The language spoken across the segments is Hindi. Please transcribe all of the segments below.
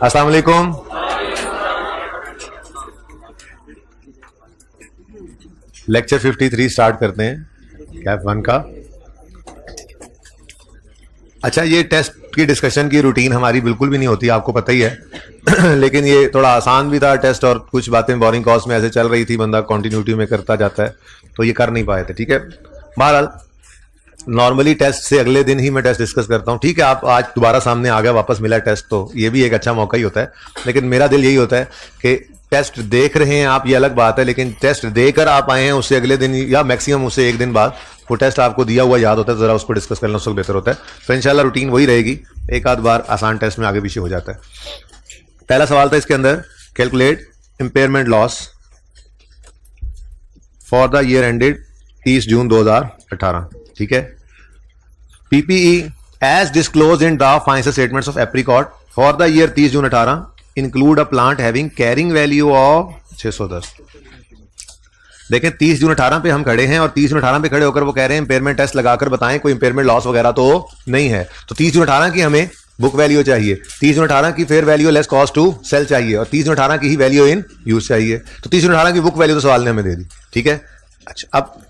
अस्सलाम वालेकुम। लेक्चर 53 स्टार्ट करते हैं कैप 1 का। अच्छा, ये टेस्ट की डिस्कशन की रूटीन हमारी बिल्कुल भी नहीं होती, आपको पता ही है। लेकिन ये थोड़ा आसान भी था टेस्ट, और कुछ बातें बोरिंग कॉस्ट में ऐसे चल रही थी, बंदा कंटिन्यूटी में करता जाता है, तो ये कर नहीं पाए थे। ठीक है, बहरहाल नॉर्मली टेस्ट से अगले दिन ही मैं टेस्ट डिस्कस करता हूँ। ठीक है, आप आज दोबारा सामने आ गया, वापस मिला टेस्ट, तो ये भी एक अच्छा मौका ही होता है। लेकिन मेरा दिल यही होता है कि टेस्ट देख रहे हैं आप, ये अलग बात है, लेकिन टेस्ट देकर आप आए हैं, उससे अगले दिन या मैक्सिमम उससे एक दिन बाद वो टेस्ट आपको दिया हुआ याद होता है, तो जरा उसको डिस्कस करना उसको बेहतर होता है। तो इंशाल्लाह रूटीन वही रहेगी, एक आध बार आसान टेस्ट में आगे पीछे हो जाता है। पहला सवाल था इसके अंदर, calculate impairment loss for the year ended 30 June 2018। ठीक है, PPE as disclose in draft financial statements of apricot for the year 30 June 18 include a plant having carrying value of 610। देखें, 30 जून 18 पे हम खड़े हैं, और 30 जून 18 पे खड़े होकर वो कह रहे हैं इंपेयरमेंट टेस्ट लगाकर बताएं कोई इंपेयरमेंट लॉस वगैरह तो नहीं है। तो 30 जून 18 की हमें बुक वैल्यू चाहिए, 30 जून 18 की fair value less cost to sell चाहिए, और 30 जून 18 की ही वैल्यू इन यूज चाहिए। तो 30 जून 18 की बुक वैल्यू तो सवाल ने हमें दे दी। ठीक है, अच्छा, अब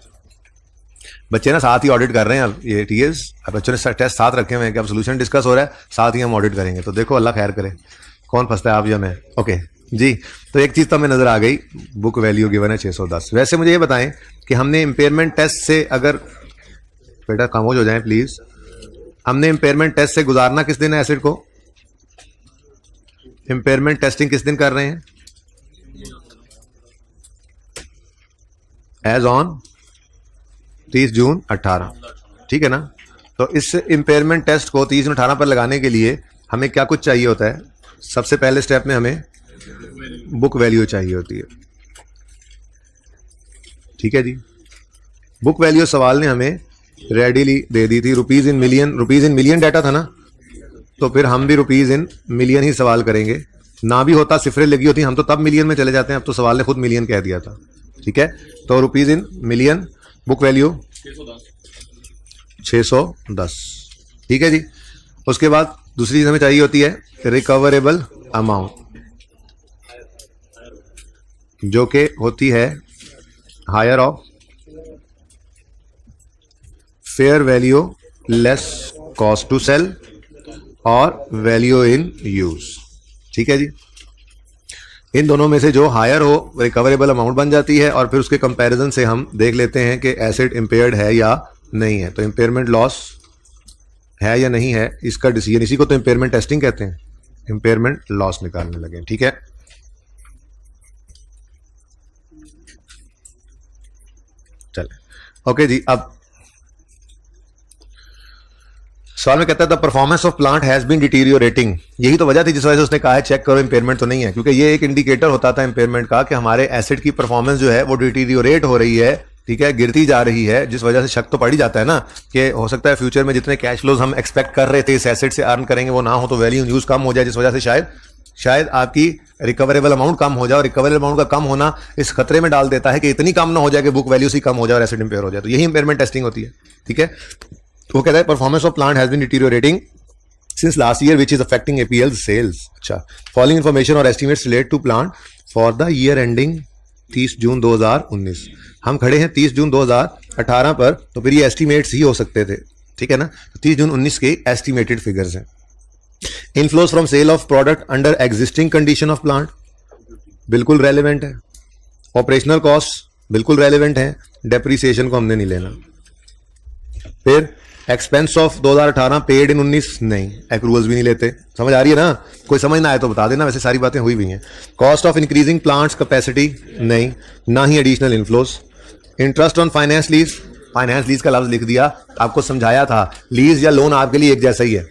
बच्चे ना साथ ही ऑडिट कर रहे हैं। अब ये ठीक है, अब बच्चों ने टेस्ट साथ रखे हुए हैं कि अब सोल्यूशन डिस्कस हो रहा है, साथ ही हम ऑडिट करेंगे। तो देखो, अल्लाह खैर करे, कौन फंसता है, आप या मैं? ओके जी, तो एक चीज तो हमें नजर आ गई, बुक वैल्यू गिवन है 610। वैसे मुझे ये बताएं कि हमने इंपेयरमेंट टेस्ट से, अगर बेटा खामोश हो जाए प्लीज, हमने इंपेयरमेंट टेस्ट से गुजारना किस दिन है एसेट को? इंपेयरमेंट टेस्टिंग किस दिन कर रहे हैं? एज ऑन 30 जून 18। ठीक है ना? तो इस इंपेयरमेंट टेस्ट को 30 जून 18 पर लगाने के लिए हमें क्या कुछ चाहिए होता है? सबसे पहले स्टेप में हमें बुक वैल्यू चाहिए होती है। ठीक है जी, बुक वैल्यू सवाल ने हमें रेडीली दे दी थी, रुपीज इन मिलियन डाटा था ना, तो फिर हम भी रुपीज इन मिलियन ही सवाल करेंगे। ना भी होता, सिफरें लगी होती, हम तो तब मिलियन में चले जाते हैं, अब तो सवाल ने खुद मिलियन कह दिया था। ठीक है, तो rupees in million, book value 610। ठीक है जी, उसके बाद दूसरी चीज हमें चाहिए होती है रिकवरेबल अमाउंट, जो कि होती है higher of fair value less cost to sell और वैल्यू इन यूज। ठीक है जी, इन दोनों में से जो हायर हो रिकवरेबल अमाउंट बन जाती है, और फिर उसके कंपैरिजन से हम देख लेते हैं कि एसेट इंपेयर्ड है या नहीं है। तो इंपेयरमेंट लॉस है या नहीं है, इसका डिसीजन, इसी को तो इंपेयरमेंट टेस्टिंग कहते हैं। इंपेयरमेंट लॉस निकालने लगे। ठीक है, चले ओके जी। अब सवाल में कहता है the performance of plant has been deteriorating. यही तो वजह थी जिस वजह से उसने कहा है चेक करो इंपेयरमेंट तो नहीं है, क्योंकि ये एक इंडिकेटर होता था इंपेयरमेंट का कि हमारे एसेट की परफॉर्मेंस जो है वो डिटीरियोरेट हो रही है। ठीक है, गिरती जा रही है, जिस वजह से शक तो पड़ ही जाता है ना कि हो सकता है फ्यूचर में जितने कैश फ्लोज हम एक्सपेक्ट कर रहे थे इस एसेट से अर्न करेंगे वो ना हो, तो वैल्यू यूज कम हो जाए, जिस वजह से शायद आपकी रिकवरेबल अमाउंट कम हो जाए, और रिकवरेबल अमाउंट का कम होना इस खतरे में डाल देता है कि इतनी कम ना हो जाए कि बुक वैल्यू से कम हो जाए और एसेट इंपेयर हो जाए। तो यही इंपेयरमेंट टेस्टिंग होती है। ठीक है, तो वो कहता है performance of plant has been deteriorating since last year which is affecting APL sales. अच्छा, फॉलोइंग इन्फॉर्मेशन और estimates relate to plant for the year ending 30 June 2019। हम खड़े हैं 30 जून 2018 पर, तो फिर ये एस्टिमेट्स ही हो सकते थे। ठीक है ना, तो 30 जून 19 के एस्टिमेटेड फिगर्स हैं। Inflows from sale of product under existing condition of plant, बिल्कुल रेलिवेंट है। ऑपरेशनल कॉस्ट बिल्कुल रेलिवेंट है, डेप्रिसिएशन को हमने नहीं लेना। फिर एक्सपेंस ऑफ 2018 पेड इन 19 नहीं, एक्रूवल्स भी नहीं लेते। समझ आ रही है ना? कोई समझ ना आए तो बता देना, वैसे सारी बातें हुई हैं। Cost of increasing plants capacity नहीं, ना ही additional inflows. Interest on finance lease का लफ्ज लिख दिया, आपको समझाया था लीज या लोन आपके लिए एक जैसा ही है।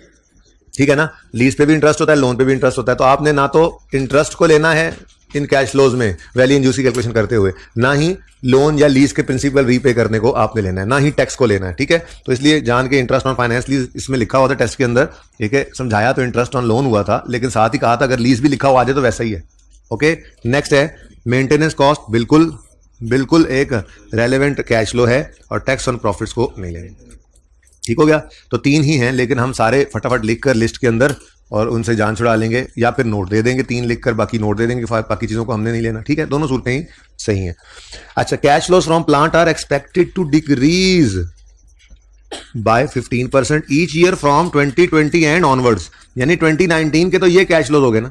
ठीक है ना, लीज पे भी इंटरेस्ट होता है, लोन पे भी इंटरेस्ट होता है। तो आपने ना तो इंटरेस्ट को लेना है इन कैश फ्लोज में वैल्यू इन यूज की कैलकुलेशन करते हुए, ना ही लोन या लीज के प्रिंसिपल रीपे करने को आपने लेना है, ना ही टैक्स को लेना है। ठीक है, तो इसलिए जान के इंटरेस्ट ऑन फाइनेंस लीज इसमें लिखा हुआ था टेस्ट के अंदर। ठीक है, समझाया तो इंटरेस्ट ऑन लोन हुआ था, लेकिन साथ ही कहा था अगर लीज भी लिखा हुआ आ जाए तो वैसा ही है। ओके, नेक्स्ट है मेंटेनेंस कॉस्ट, बिल्कुल एक रेलेवेंट कैश फ्लो है, और टैक्स ऑन प्रॉफिट्स को नहीं लेंगे। ठीक हो गया। तो 3 ही हैं, लेकिन हम सारे फटाफट लिख कर लिस्ट के अंदर और उनसे जान छुड़ा लेंगे, या फिर नोट दे देंगे 3 लिखकर, बाकी नोट दे देंगे, बाकी चीज़ों को हमने नहीं लेना। ठीक है, दोनों सूरतें ही सही हैं। अच्छा, cash flows from plant are expected to decrease by 15% each year from 2020 and onwards. यानी 2019 के तो ये कैश फ्लोज हो गए ना,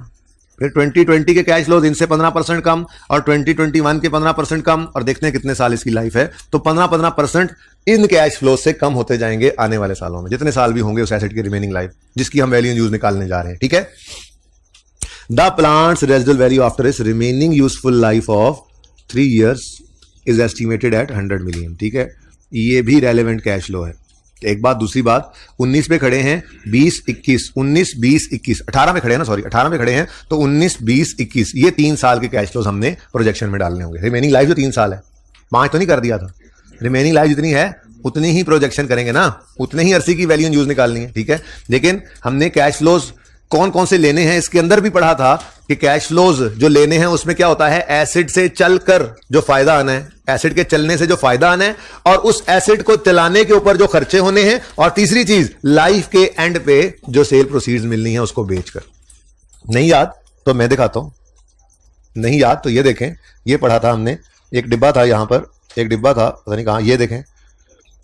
फिर 2020 के कैश फ्लोज इनसे 15% कम, और 2021 के 15% कम, और देखते हैं कितने साल इसकी लाइफ है। तो 15% इन कैश फ्लो से कम होते जाएंगे आने वाले सालों में, जितने साल भी होंगे उस एसेट की रिमेनिंग लाइफ, जिसकी हम वैल्यू यूज निकालने जा रहे हैं। ठीक है, the plants residual value after it's remaining useful life of 3 years is estimated at 100 million। ठीक है, ये भी रेलेवेंट कैश फ्लो है। एक बात, दूसरी बात, 19 पे खड़े हैं, 20 21 19 20 21 18 पे खड़े हैं ना, सॉरी 18 पे खड़े हैं, तो 19 20 21 ये 3 साल के कैश फ्लोज हमने प्रोजेक्शन में डालने होंगे। रिमेनिंग लाइफ जो 3 साल है, 5 तो नहीं कर दिया था, रिमेनिंग लाइफ जितनी है उतनी ही प्रोजेक्शन करेंगे ना, उतने ही अरसे की वैल्यू यूज निकालनी है। ठीक है, लेकिन हमने कैश फ्लोज कौन कौन से लेने हैं इसके अंदर भी पढ़ा था कि कैश फ्लोज जो लेने हैं उसमें क्या होता है, एसिड से चलकर जो फायदा आना है, एसिड के चलने से जो फायदा आना है, और उस एसिड को चलाने के ऊपर जो खर्चे होने हैं, और तीसरी चीज लाइफ के एंड पे जो सेल प्रोसीड्स मिलनी है उसको बेचकर। नहीं याद तो मैं दिखाता हूं, नहीं याद तो ये देखें, ये पढ़ा था हमने, एक डिब्बा था यहां पर, एक डिब्बा था पता नहीं कहां, ये देखें,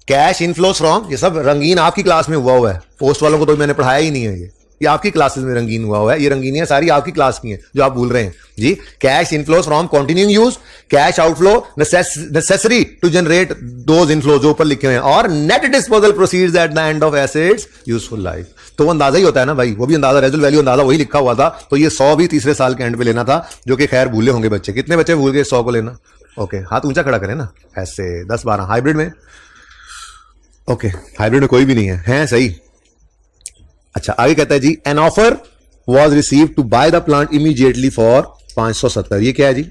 कैश इनफ्लोज फ्रॉम, ये सब रंगीन आपकी क्लास में हुआ है, पोस्ट वालों को तो मैंने पढ़ाया ही नहीं है, ये आपकी क्लासेस में रंगीन हुआ है, ये रंगीनियां सारी आपकी क्लास की हैं जो आप भूल रहे हैं जी। Cash inflows from continuing use, cash outflow necessary to generate those inflow जो ऊपर लिखे हुए हैं, और net disposal proceeds at the end of assets useful life. तो वो अंदाजा ही होता है ना भाई, वो भी अंदाजा, रेजुअल वैल्यू अंदाजा वही लिखा हुआ था। तो ये 100 भी तीसरे साल के एंड पे लेना था, जो कि खैर भूले होंगे बच्चे। कितने बच्चे भूल गए 100 को लेना? ओके, हाथ ऊंचा खड़ा करें ना, ऐसे 10 12 हाइब्रिड में। ओके, हाइब्रिड में कोई भी नहीं है सही। अच्छा, आगे कहता है जी, an offer was receive to buy the plant immediately for 570। ये क्या है जी?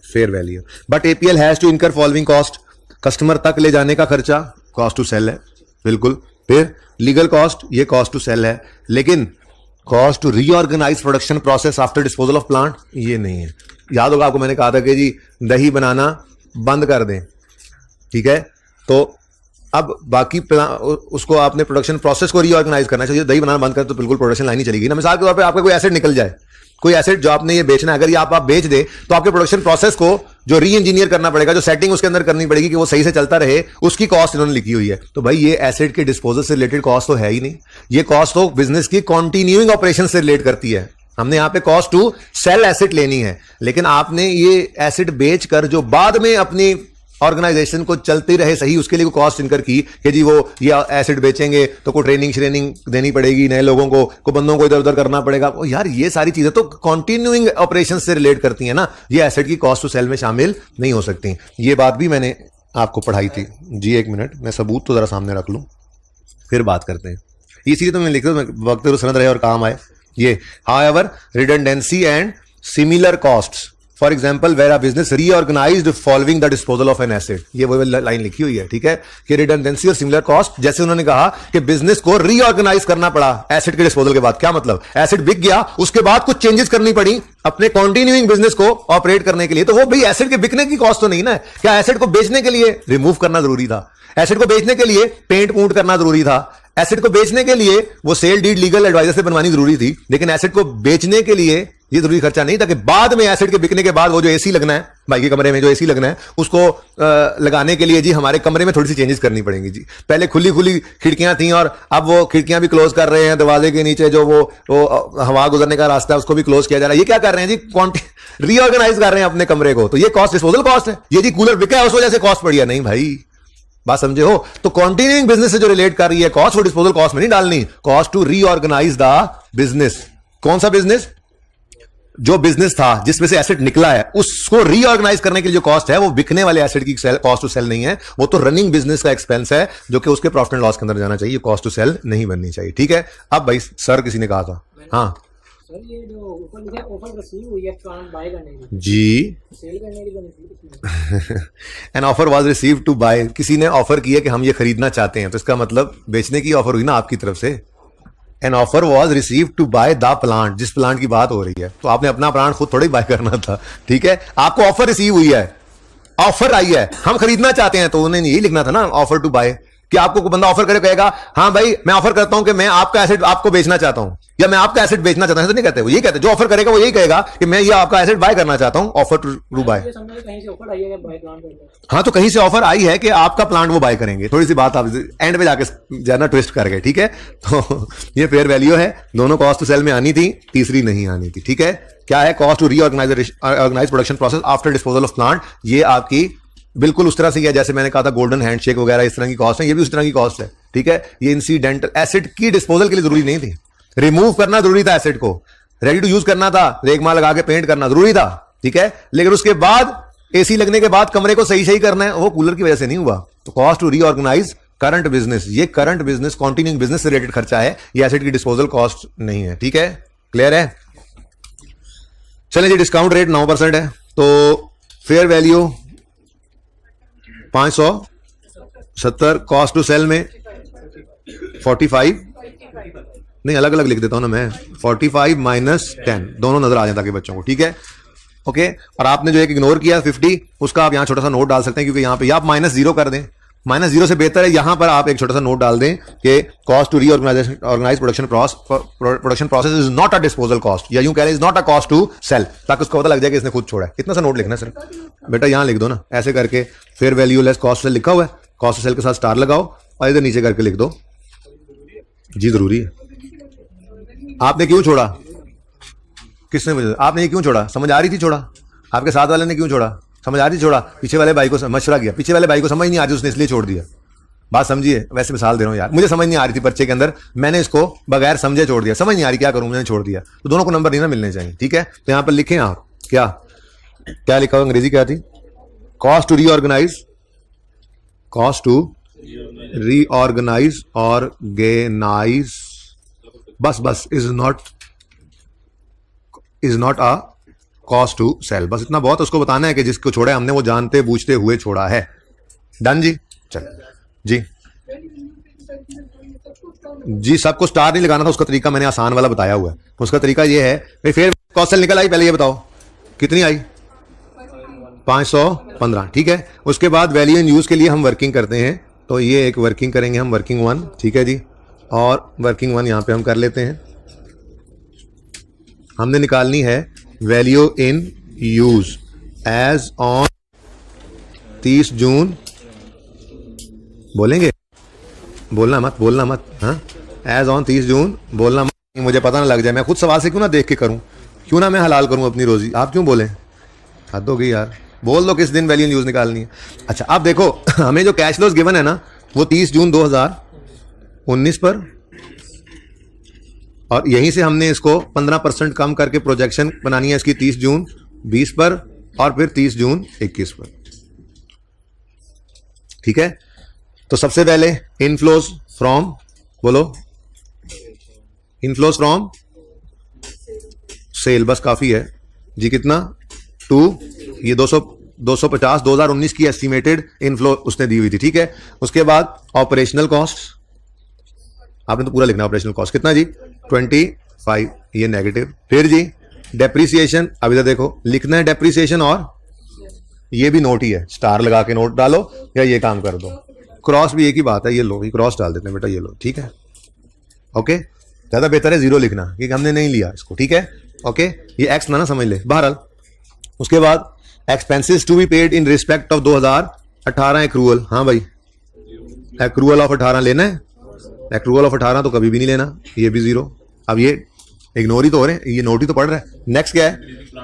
Fair value. But APL has to incur following cost, customer तक ले जाने का खर्चा कॉस्ट टू सेल है, बिल्कुल। फिर लीगल कॉस्ट, ये कॉस्ट टू सेल है, लेकिन cost to reorganize production process after disposal of plant ये नहीं है। याद होगा आपको मैंने कहा था कि जी दही बनाना बंद कर दें, ठीक है, तो अब बाकी उसको आपने प्रोडक्शन प्रोसेस को रीऑर्गेनाइज करना चाहिए। दही बनाना बंद कर तो बिल्कुल प्रोडक्शन लाइन ही चलेगी ना। मिसाल के तौर पे आपका कोई एसेट निकल जाए, कोई एसेट जो आपने ये बेचना है, अगर ये आप बेच दे तो आपके प्रोडक्शन प्रोसेस को जो री इंजीनियर करना पड़ेगा, जो सेटिंग उसके अंदर करनी पड़ेगी कि वो सही से चलता रहे, उसकी कॉस्ट इन्होंने लिखी हुई है। तो भाई ये एसेट के डिस्पोजल से रिलेटेड कॉस्ट तो है ही नहीं, ये कॉस्ट तो बिजनेस की कंटिन्यूइंग ऑपरेशन से रिलेट करती है। हमने यहां पे कॉस्ट टू सेल एसेट लेनी है, लेकिन आपने ये एसेट बेचकर जो बाद में अपनी ऑर्गेनाइजेशन को चलते रहे सही, उसके लिए कॉस्ट इनकर की कि जी वो ये एसिड बेचेंगे तो कोई ट्रेनिंग देनी पड़ेगी, नए लोगों को बंदों को इधर उधर करना पड़ेगा। ओ यार, ये सारी चीजें तो कंटिन्यूइंग ऑपरेशन से रिलेट करती हैं ना, ये एसिड की कॉस्ट टू सेल में शामिल नहीं हो सकती। ये बात भी मैंने आपको पढ़ाई थी जी। एक मिनट, मैं सबूत तो जरा सामने रख लूं, फिर बात करते हैं। इसीलिए तो मैं लिख रहा हूं, वक्त रुसनत रहे और काम आए। ये however redundancy and similar costs, for example where a business reorganised following the disposal of an asset, ये वो लाइन लिखी हुई है, ठीक है, कि रिडंडेंसी और सिमिलर कॉस्ट। जैसे उन्होंने कहा कि बिजनेस को रीऑर्गेनाइज करना पड़ा एसेट के डिस्पोजल के बाद, क्या मतलब, एसेट बिक गया, उसके बाद कुछ चेंजेस करनी पड़ी अपने कंटिन्यूइंग बिजनेस को ऑपरेट करने के लिए। तो वो भाई एसेट के बिकने की कॉस्ट तो नहीं ना, क्या एसेट को बेचने के लिए रिमूव करना जरूरी था, एसेट को बेचने के लिए पेंट पूंट करना जरूरी था, एसेट को बेचने के लिए वो सेल डीड लीगल एडवाइजर से बनवानी जरूरी थी, लेकिन एसेट को बेचने के लिए ये जरूरी खर्चा नहीं था कि बाद में एसेट के बिकने के बाद वो जो एसी लगना है, भाई के कमरे में जो एसी लगना है, उसको लगाने के लिए जी हमारे कमरे में थोड़ी सी चेंजेस करनी पड़ेंगी जी। पहले खुली खुली खिड़कियां थी और अब वो खिड़कियां भी क्लोज कर रहे हैं, दरवाजे के नीचे जो वो हवा गुजरने का रास्ता है उसको भी क्लोज किया जा रहा है। ये क्या कर रहे हैं जी, रीऑर्गेनाइज कर रहे हैं अपने कमरे को। तो ये कॉस्ट डिस्पोजल कॉस्ट है। ये जी कूलर बिका है उस वजह से कॉस्ट बढ़िया, नहीं भाई, बात समझे हो। तो कंटिन्यूइंग बिजनेस से जो रिलेट कर रही है कॉस्ट, वो डिस्पोजल कॉस्ट में नहीं डालनी, cost to reorganize the business. कौन सा बिजनेस? जो बिजनेस था जिसमें से एसेट निकला है, उसको रीऑर्गेनाइज करने के लिए जो कॉस्ट है वो बिकने वाले एसेट की कॉस्ट टू सेल नहीं है, वो तो रनिंग बिजनेस का एक्सपेंस है जो कि उसके प्रॉफिट एंड लॉस के अंदर जाना चाहिए, कॉस्ट टू सेल नहीं बननी चाहिए, ठीक है। अब भाई सर किसी ने कहा था, हाँ सर ये जो ऊपर लिखा है ऑफर रिसीव हुई है प्लांट बाय करने की जी, सेल करने की बनी। An offer was received to buy, किसी ने ऑफर किया कि हम ये खरीदना चाहते हैं, तो इसका मतलब बेचने की ऑफर हुई ना आपकी तरफ से। An offer was receive to buy the plant, जिस प्लांट की बात हो रही है, तो आपने अपना प्लांट खुद थोड़ी बाय करना था, ठीक है। आपको ऑफर रिसीव हुई है, ऑफर आई है, हम खरीदना चाहते हैं, तो उन्हें यही लिखना था ना ऑफर टू बाय। कि आपको कोई बंदा ऑफर करे, कहेगा हाँ भाई मैं ऑफर करता हूं कि मैं आपका एसेट आपको बेचना चाहता हूं या मैं आपका एसेट बेचना चाहता हूं, ऐसा नहीं कहते। वो यही कहते, जो ऑफर करेगा वो यही कहेगा कि मैं ये आपका एसेट बाय करना चाहता हूं, ऑफर टू बाय। कहीं से ऑफर आई है बाय प्लांट करना। हाँ, तो कहीं से ऑफर आई है कि आपका प्लांट वो बाय करेंगे। थोड़ी सी बात आप एंड पे जाके ज्यादा ट्विस्ट कर गए, ठीक है। तो ये फेयर वैल्यू है, दोनों कॉस्ट टू सेल में आनी थी, तीसरी नहीं आनी थी, ठीक है। क्या है? Cost to reorganize production process after disposal of plant. ये आपकी बिल्कुल उस तरह से है जैसे मैंने कहा था गोल्डन हैंडशेक वगैरह इस तरह की कॉस्ट है, ये भी उस तरह की कॉस्ट है, ठीक है। ये इंसिडेंटल एसिड की डिस्पोजल के लिए जरूरी नहीं थी, रिमूव करना जरूरी था एसिड को, रेडी टू यूज करना था, रेगमाल लगा के पेंट करना जरूरी था, ठीक है। लेकिन उसके बाद एसी लगने के बाद कमरे को सही सही करना है, वो कूलर की वजह से नहीं हुआ। तो cost to reorganize current business, ये करंट बिजनेस कॉन्टिन्यूइंग बिजनेस से रिलेटेड खर्चा है, ये एसिड की डिस्पोजल कॉस्ट नहीं है, ठीक है। क्लियर है? चलिए जी, डिस्काउंट रेट 9% है, तो fair value 570, cost to sell में 45, नहीं अलग अलग लिख देता हूं ना मैं, 45 माइनस 10 दोनों नजर आ जाए ताकि बच्चों को, ठीक है। ओके, और आपने जो एक इग्नोर किया 50, उसका आप यहां छोटा सा नोट डाल सकते हैं, क्योंकि यहां पे आप -0 कर दें, -0 से बेहतर है यहां पर आप एक छोटा सा नोट डाल दें कि cost to reorganize production process is not a disposal cost, या यूं कह रहे is not a cost to sell, ताकि उसको पता लग जाए कि इसने खुद छोड़ा है। इतना सा नोट लिखना है सर, बेटा यहां लिख दो ना, ऐसे करके fair value less cost sell लिखा हुआ है, कॉस्ट सेल के साथ स्टार लगाओ और इधर नीचे करके लिख दो जी, जरूरी है। आपने क्यों छोड़ा? किसने मुझे? आपने ये क्यों छोड़ा? समझ आ रही थी छोड़ा? आपके साथ वाले ने क्यों छोड़ा? समझ आ रही थी छोड़ा? पीछे वाले भाई को मशवरा किया, पीछे वाले भाई को समझ नहीं आ रही, उसने इसलिए छोड़ दिया। बात समझिए, वैसे मिसाल दे रहा हूं यार, मुझे समझ नहीं आ रही थी पर्चे के अंदर, मैंने इसको बगैर समझे छोड़ दिया, समझ नहीं आ रही क्या करूं, मैंने छोड़ दिया। तो दोनों को नंबर नहीं ना मिलने चाहिए, ठीक है। तो यहां पर लिखें आप क्या क्या लिखा हुआ, अंग्रेजी क्या थी? Cost to reorganise, cost to reorganise organise, बस is not a cost to sell, बस इतना बहुत उसको बताना है कि जिसको छोड़ा है हमने वो जानते बूझते हुए छोड़ा है। डन जी, चल जी जी, सबको स्टार नहीं लगाना था, उसका तरीका मैंने आसान वाला बताया हुआ है। उसका तरीका ये है भाई, फिर कॉस्ट सेल निकल आई, पहले ये बताओ कितनी आई? 515, ठीक है। उसके बाद वैल्यू इन यूज के लिए हम वर्किंग करते हैं, तो ये एक वर्किंग करेंगे हम, वर्किंग 1, ठीक है जी। और वर्किंग 1 यहां पे हम कर लेते हैं। हमने निकालनी है value in use as on 30 June, बोलेंगे? बोलना मत, हाँ, एज ऑन 30 जून बोलना मत, मुझे पता ना लग जाए, मैं खुद सवाल से क्यों ना देख के करूं, क्यों ना मैं हलाल करूं अपनी रोजी, आप क्यों बोलें? हद हो गई यार, बोल दो किस दिन वैल्यू इन यूज निकालनी है। अच्छा, आप देखो हमें जो कैश फ्लोज गिवन है ना, वो 30 जून 2019 पर, और यहीं से हमने इसको 15% कम करके प्रोजेक्शन बनानी है इसकी 30 जून 20 पर और फिर 30 जून 21 पर, ठीक है। तो सबसे पहले इनफ्लोज फ्रॉम, बोलो इनफ्लोज फ्रॉम सेल, बस काफी है जी। कितना? 2, ये 250 2019 की एस्टिमेटेड इनफ्लो उसने दी हुई थी, ठीक है। उसके बाद ऑपरेशनल कॉस्ट, आपने तो पूरा लिखना, ऑपरेशनल कॉस्ट कितना जी? 25, ये नेगेटिव। फिर जी डेप्रिसिएशन, अब इधर देखो लिखना है डेप्रिसिएशन, और ये भी नोट ही है, स्टार लगा के नोट डालो या ये काम कर दो, क्रॉस भी एक ही बात है, ये लो, ये क्रॉस डाल देते हैं बेटा, ये लो, ठीक है। ओके, ज्यादा बेहतर है 0 लिखना क्योंकि हमने नहीं लिया इसको, ठीक है। ओके, ये एक्स ना समझ ले बहरहाल। उसके बाद expenses to be paid in respect of 2018 accrual, हाँ भाई एक्रूअल ऑफ 18 लेना है, एक्रूअल ऑफ 18 तो कभी भी नहीं लेना, ये भी 0। अब ये इग्नोर ही तो हो रहे हैं, ये नोट ही तो पढ़ रहा है। नेक्स्ट क्या है?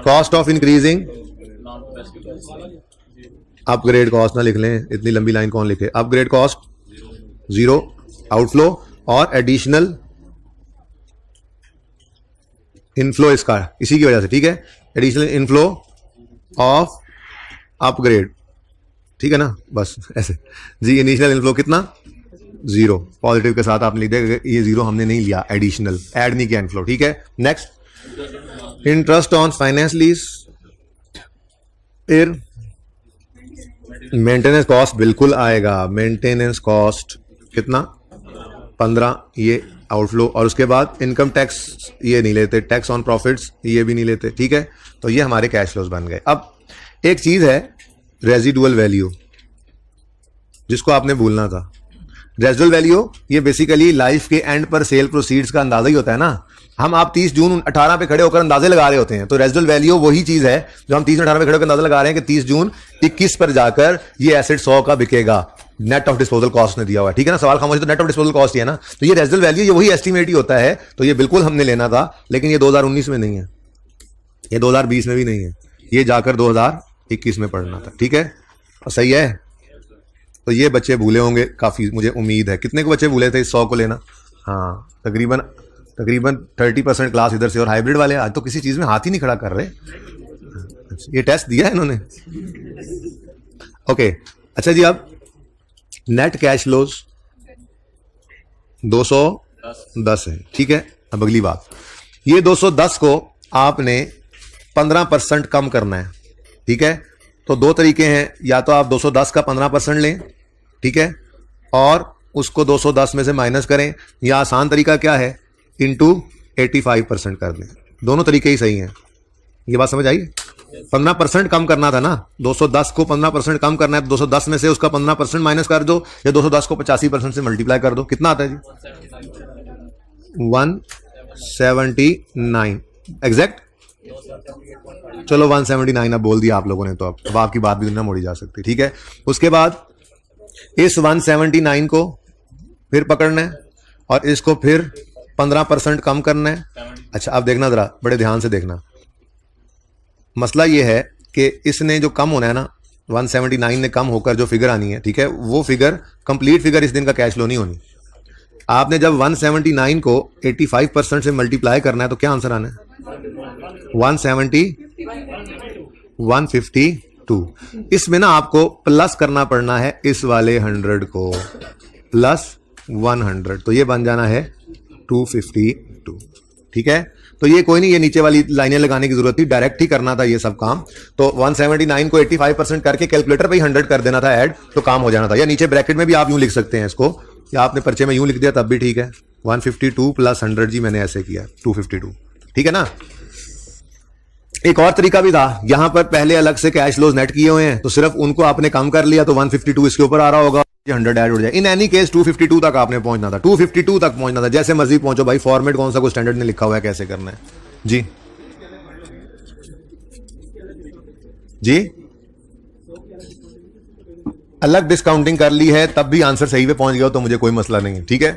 Cost of increasing, upgrade cost ना लिख लें, इतनी लंबी लाइन कौन लिखे। अपग्रेड कॉस्ट 0, आउटफ्लो और एडिशनल इनफ्लो इसका इसी की वजह से, ठीक है। एडिशनल इनफ्लो ऑफ अपग्रेड, ठीक है ना, बस ऐसे जी। इनिशियल इनफ्लो कितना? 0, पॉजिटिव के साथ आप लिख देंगे, ये 0 हमने नहीं लिया, एडिशनल ऐड नहीं किया इनफ्लो, ठीक है। Next interest on finance lease, फिर मेंटेनेंस कॉस्ट बिल्कुल आएगा, मेंटेनेंस कॉस्ट कितना? 15, ये आउटफ्लो। और उसके बाद इनकम टैक्स ये नहीं लेते, टैक्स ऑन प्रॉफिट्स ये भी नहीं लेते, ठीक है। तो ये हमारे कैश फ्लोज बन गए। अब एक चीज है रेजिडुअल वैल्यू, जिसको आपने भूलना था। रेजिडुअल वैल्यू ये बेसिकली लाइफ के एंड पर सेल प्रोसीड्स का अंदाजा ही होता है ना। हम आप 30 जून 18 पे खड़े होकर अंदाजे लगा रहे होते हैं, तो रेजिडुअल वैल्यू वही चीज है जो हम 30 18 पे खड़े होकर अंदाजा लगा रहे हैं कि 30 जून 21 पर जाकर ये एसेट 100 का बिकेगा। नेट ऑफ डिस्पोजल कॉस्ट ने दिया हुआ है, ठीक है ना। सवाल खामोशी तो नेट ऑफ डिस्पोजल कॉस्ट ही है ना। तो ये रेजिडुअल वैल्यू ये वही एस्टिमेट ही होता है, तो ये बिल्कुल हमने लेना था, लेकिन ये 2019 में नहीं है, ये 2020 में भी नहीं है, ये जाकर 2021 में पढ़ना था, ठीक है। और सही है। तो ये बच्चे भूले होंगे काफी, मुझे उम्मीद है। कितने को बच्चे भूले थे इस 100 को लेना? हाँ, तकरीबन 30% क्लास इधर से। और हाइब्रिड वाले आज तो किसी चीज में हाथ ही नहीं खड़ा कर रहे। ये टेस्ट दिया है इन्होंने। ओके, अच्छा जी, अब नेट कैश फ्लोज 210 है, ठीक है। अब अगली बात, ये 210 को आपने 15% कम करना है, ठीक है। तो दो तरीके हैं, या तो आप 210 का 15% लें, ठीक है, और उसको 210 में से माइनस करें, या आसान तरीका क्या है, इंटू 85% कर दें। दोनों तरीके ही सही हैं। ये बात समझ आई? 15% कम करना था ना, 210 को 15% कम करना है, तो 210 में से उसका 15% माइनस कर दो, या 210 को 85% से मल्टीप्लाई कर दो। कितना आता है जी? 179 एग्जैक्ट। चलो 179 अब बोल दिया आप लोगों ने, तो अब आपकी बात भी ना मोड़ी जा सकती, ठीक है। उसके बाद इस 179 को फिर पकड़ना है और इसको फिर 15% कम करना है। अच्छा, अब देखना जरा, बड़े ध्यान से देखना। मसला ये है कि इसने जो कम होना है ना, 179 ने कम होकर जो फिगर आनी है, ठीक है, वो फिगर कंप्लीट फिगर इस दिन का कैश फ्लो नहीं होनी। आपने जब 179 को 85% से मल्टीप्लाई करना है तो क्या आंसर आना है? 152। इसमें ना आपको प्लस करना पड़ना है इस वाले 100 को, प्लस 100, तो ये बन जाना है 252, ठीक है। तो ये कोई नहीं, ये नीचे वाली लाइनें लगाने की जरूरत थी, डायरेक्ट ही करना था ये सब काम। तो 179 को 85% करके कैलकुलेटर पे ही 100 कर देना था ऐड, तो काम हो जाना था। या नीचे ब्रैकेट में भी आप यूं लिख सकते हैं इसको, या आपने पर्चे में यूं लिख दिया तब भी ठीक है। 152 प्लस 100 जी, मैंने ऐसे किया 252, ठीक है ना। एक और तरीका भी था, यहां पर पहले अलग से कैश फ्लोज नेट किए हुए हैं, तो सिर्फ उनको आपने कम कर लिया, तो 152 इसके ऊपर आ रहा होगा, 100 ऐड हो जाए। इन एनी केस 252 तक आपने पहुंचना था, 252 तक पहुंचना था। जैसे मर्जी पहुंचो भाई, फॉर्मेट कौन सा कोई स्टैंडर्ड ने लिखा हुआ है कैसे करना है जी। जी, अलग डिस्काउंटिंग कर ली है तब भी आंसर सही पे पहुंच गया हो तो मुझे कोई मसला नहीं है, ठीक है।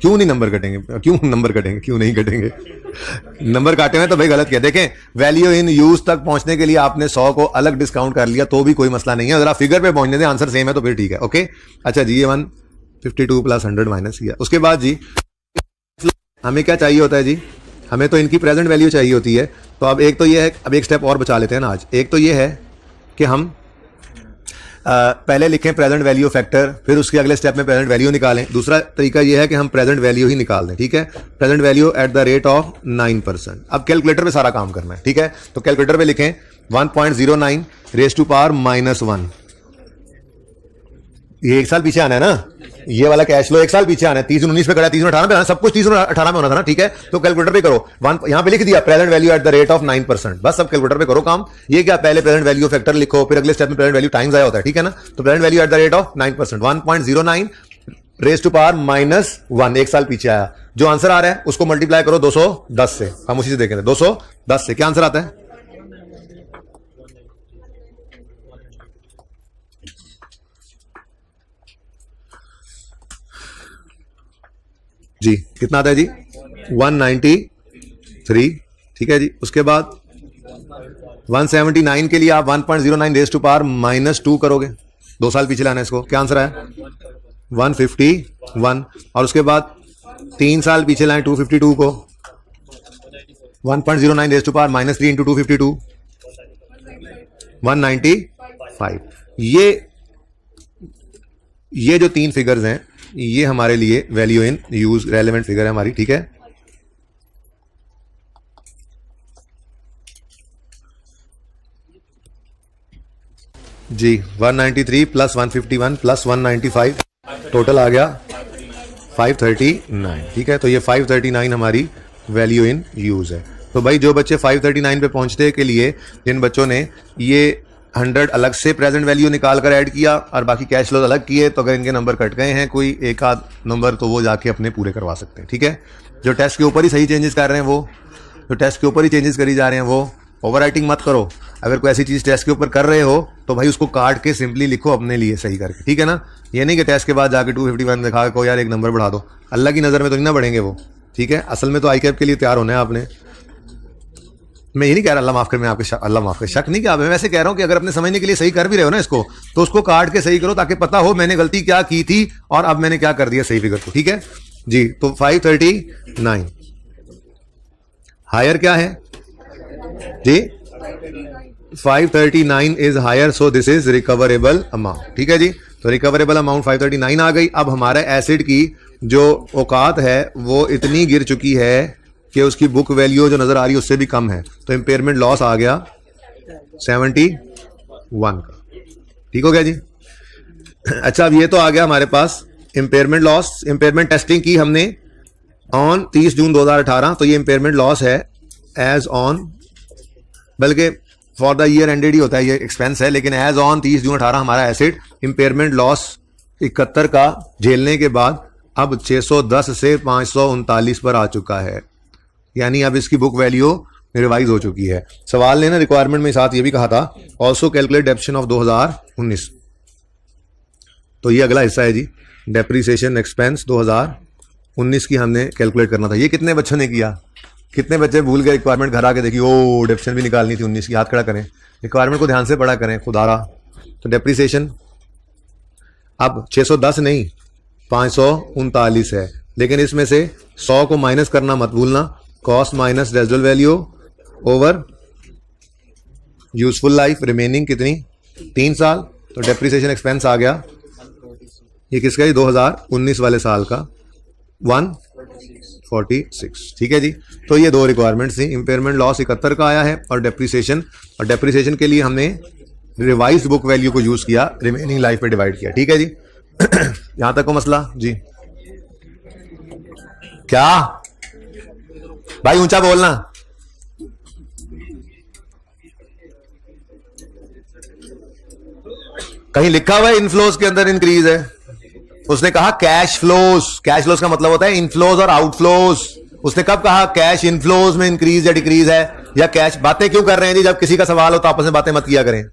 क्यों नहीं नंबर कटेंगे? क्यों नंबर कटेंगे? क्यों नहीं कटेंगे? नंबर काटे हैं तो भाई गलत किया। देखें, वैल्यू इन यूज तक पहुंचने के लिए आपने 100 को अलग डिस्काउंट कर लिया तो भी कोई मसला नहीं है। अगर आप फिगर पे पहुंचने दें, आंसर सेम है तो फिर ठीक है, ओके। अच्छा जी, ये 152 प्लस 100 माइनस किया। उसके बाद जी हमें क्या चाहिए होता है जी? हमें तो इनकी प्रेजेंट वैल्यू चाहिए होती है। तो अब एक तो ये है, अब एक स्टेप और बचा लेते हैं ना आज। एक तो ये है कि हम पहले लिखें प्रेजेंट वैल्यू फैक्टर, फिर उसके अगले स्टेप में प्रेजेंट वैल्यू निकालें। दूसरा तरीका यह है कि हम प्रेजेंट वैल्यू ही निकाल दें, ठीक है। Present value at the rate of 9%। अब कैलकुलेटर पे सारा काम करना है, ठीक है। तो कैलकुलेटर पे लिखें 1.09 रेज़ टू पावर -1। ये एक साल पीछे आना है ना, ये वाला कैश फ्लो एक साल पीछे आना है। 30/19 पे करा, 30/18 पे आना, सब कुछ 30/18 में होना था ना, ठीक है। तो कैलकुलेटर पे करो, यहां पे लिख दिया present value at the rate of 9%। बस सब कैलकुलेटर पे करो काम। ये क्या, पहले प्रेजेंट वैल्यू फैक्टर लिखो, फिर अगले स्टेप में प्रेजेंट वैल्यू टाइम्स आया होता है, ठीक है ना। तो present value at the rate of 9%, 1.09 raise to power -1, एक साल पीछे आया। जो आंसर आ रहा है उसको मल्टीप्लाई करो 210 से। हम उसी से देखेंगे 210 से क्या आंसर आता है। जी कितना आता है जी? 193, ठीक है जी। उसके बाद 179 के लिए आप 1.09 रेज़ टू पावर -2 करोगे, 2 साल पीछे लाना है इसको। क्या आंसर आया? 151। और उसके बाद 3 साल पीछे लाएं 252 को, 1.09 रेज़ टू पावर -3 इंटू 252, 195। ये जो 3 फिगर्स हैं ये हमारे लिए value in use relevant figure है हमारी, ठीक है। जी 193 प्लस 151 प्लस 195 टोटल आ गया 539, ठीक है। तो ये 539 हमारी वैल्यू इन यूज है। तो भाई जो बच्चे 539 पे पहुंचने के लिए, जिन बच्चों ने ये 100 अलग से प्रेजेंट वैल्यू निकाल कर ऐड किया और बाकी कैश फ्लोज अलग किए, तो अगर इनके नंबर कट गए हैं कोई एक आध नंबर तो वो जाके अपने पूरे करवा सकते हैं। ठीक है, जो टेस्ट के ऊपर ही सही चेंजेस कर रहे हैं वो, जो टेस्ट के ऊपर ही चेंजेस करी जा रहे हैं वो, ओवरराइटिंग मत करो। अगर कोई ऐसी चीज टेस्ट के ऊपर कर रहे हो तो भाई उसको काट के सिंपली लिखो अपने लिए सही करके, ठीक है ना। ये नहीं कि टेस्ट के बाद जाके 251 दिखा को यार एक नंबर बढ़ा दो, अल्लाह की नजर में तो नहीं ना बढ़ेंगे वो। ठीक है, असल में तो आई कैप के लिए तैयार होना है आपने। मैं ये नहीं कह रहा अल्लाह माफ कर, मैं आपके अल्लाह माफ कर शक नहीं किया, मैं वैसे कह रहा हूं कि अगर अपने समझने के लिए सही कर भी रहे हो ना इसको, तो उसको काट के सही करो ताकि पता हो मैंने गलती क्या की थी और अब मैंने क्या कर दिया सही फिगर को। ठीक है जी, तो 539 हायर क्या है जी, 539 is higher, so this is recoverable amount. ठीक है जी, तो रिकवरेबल अमाउंट 539 आ गई। अब हमारा एसिड की जो औकात है वो इतनी गिर चुकी है कि उसकी बुक वैल्यू जो नजर आ रही है उससे भी कम है, तो इंपेयरमेंट लॉस आ गया 71 का। ठीक हो गया जी। अच्छा, अब ये तो आ गया हमारे पास इंपेयरमेंट लॉस। इंपेयरमेंट टेस्टिंग की हमने ऑन 30 जून 2018, तो ये इंपेयरमेंट लॉस है एज ऑन, बल्कि फॉर द ईयर एंडेड ही होता है, ये एक्सपेंस है, लेकिन एज ऑन 30 जून 18 हमारा एसिड इंपेयरमेंट लॉस 71 का झेलने के बाद अब 610 से 539 पर आ चुका है, यानी अब इसकी बुक वैल्यू रिवाइज हो चुकी है। सवाल ने ना रिक्वायरमेंट में साथ ये भी कहा था ऑल्सो कैलकुलेट डेप्रिसिएशन ऑफ 2019, तो ये अगला हिस्सा है जी, डेप्रिसिएशन एक्सपेंस 2019 की हमने कैलकुलेट करना था। ये कितने बच्चों ने किया, कितने बच्चे भूल गए रिक्वायरमेंट घर आके देखिए, ओ डेप्रिसिएशन भी निकालनी थी 19 की, हाथ खड़ा करें, रिक्वायरमेंट को ध्यान से पढ़ा करें खुदारा। तो डेप्रिसिएशन अब 610 नहीं 539 है, लेकिन इसमें से 100 को माइनस करना मत भूलना, cost minus residual value over useful life, remaining कितनी 3 साल, तो डेप्रिसिएशन एक्सपेंस आ गया, ये किसका है 2019 वाले साल का 146। ठीक है जी, तो ये दो रिक्वायरमेंट्स थी, इंपेयरमेंट लॉस 71 का आया है और डेप्रिसिएशन के लिए हमने रिवाइज्ड बुक वैल्यू को यूज किया, रिमेनिंग लाइफ पे डिवाइड किया। ठीक है जी, यहां तक को मसला जी। क्या भाई ऊंचा बोलना, कहीं लिखा हुआ है इनफ्लोज के अंदर इंक्रीज है, उसने कहा कैश फ्लोज, कैश फ्लोज का मतलब होता है इनफ्लोज और आउटफ्लोज। उसने कब कहा कैश इनफ्लोज में इंक्रीज या डिक्रीज है, या कैश, बातें क्यों कर रहे हैं जी, जब किसी का सवाल हो तो आपस में बातें मत किया करें।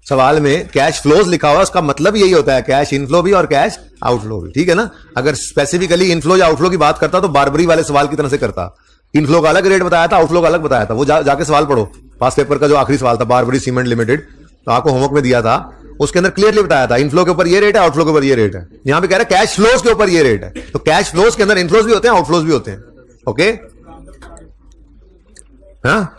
सवाल में कैश फ्लोज लिखा हुआ, उसका मतलब यही होता है कैश इनफ्लो भी और कैश आउटफ्लो भी। ठीक है ना, अगर स्पेसिफिकली इनफ्लो या आउटफ्लो की बात करता तो बारबरी वाले सवाल की तरह से करता, इनफ्लो का अलग रेट बताया था, आउटफ्लो का अलग बताया था। वो जाके सवाल पढ़ो, पास पेपर का जो आखिरी सवाल था बारबरी सीमेंट लिमिटेड, तो आपको होमवर्क में दिया था, उसके अंदर क्लियरली बताया था इनफ्लो के ऊपर ये रेट है, आउटफ्लो के ऊपर ये रेट है। यहां पे कह रहा है कैश फ्लोज के ऊपर ये रेट है, तो कैश फ्लोज के अंदर इनफ्लोज भी होते हैं आउटफ्लोज भी होते हैं। ओके, हाँ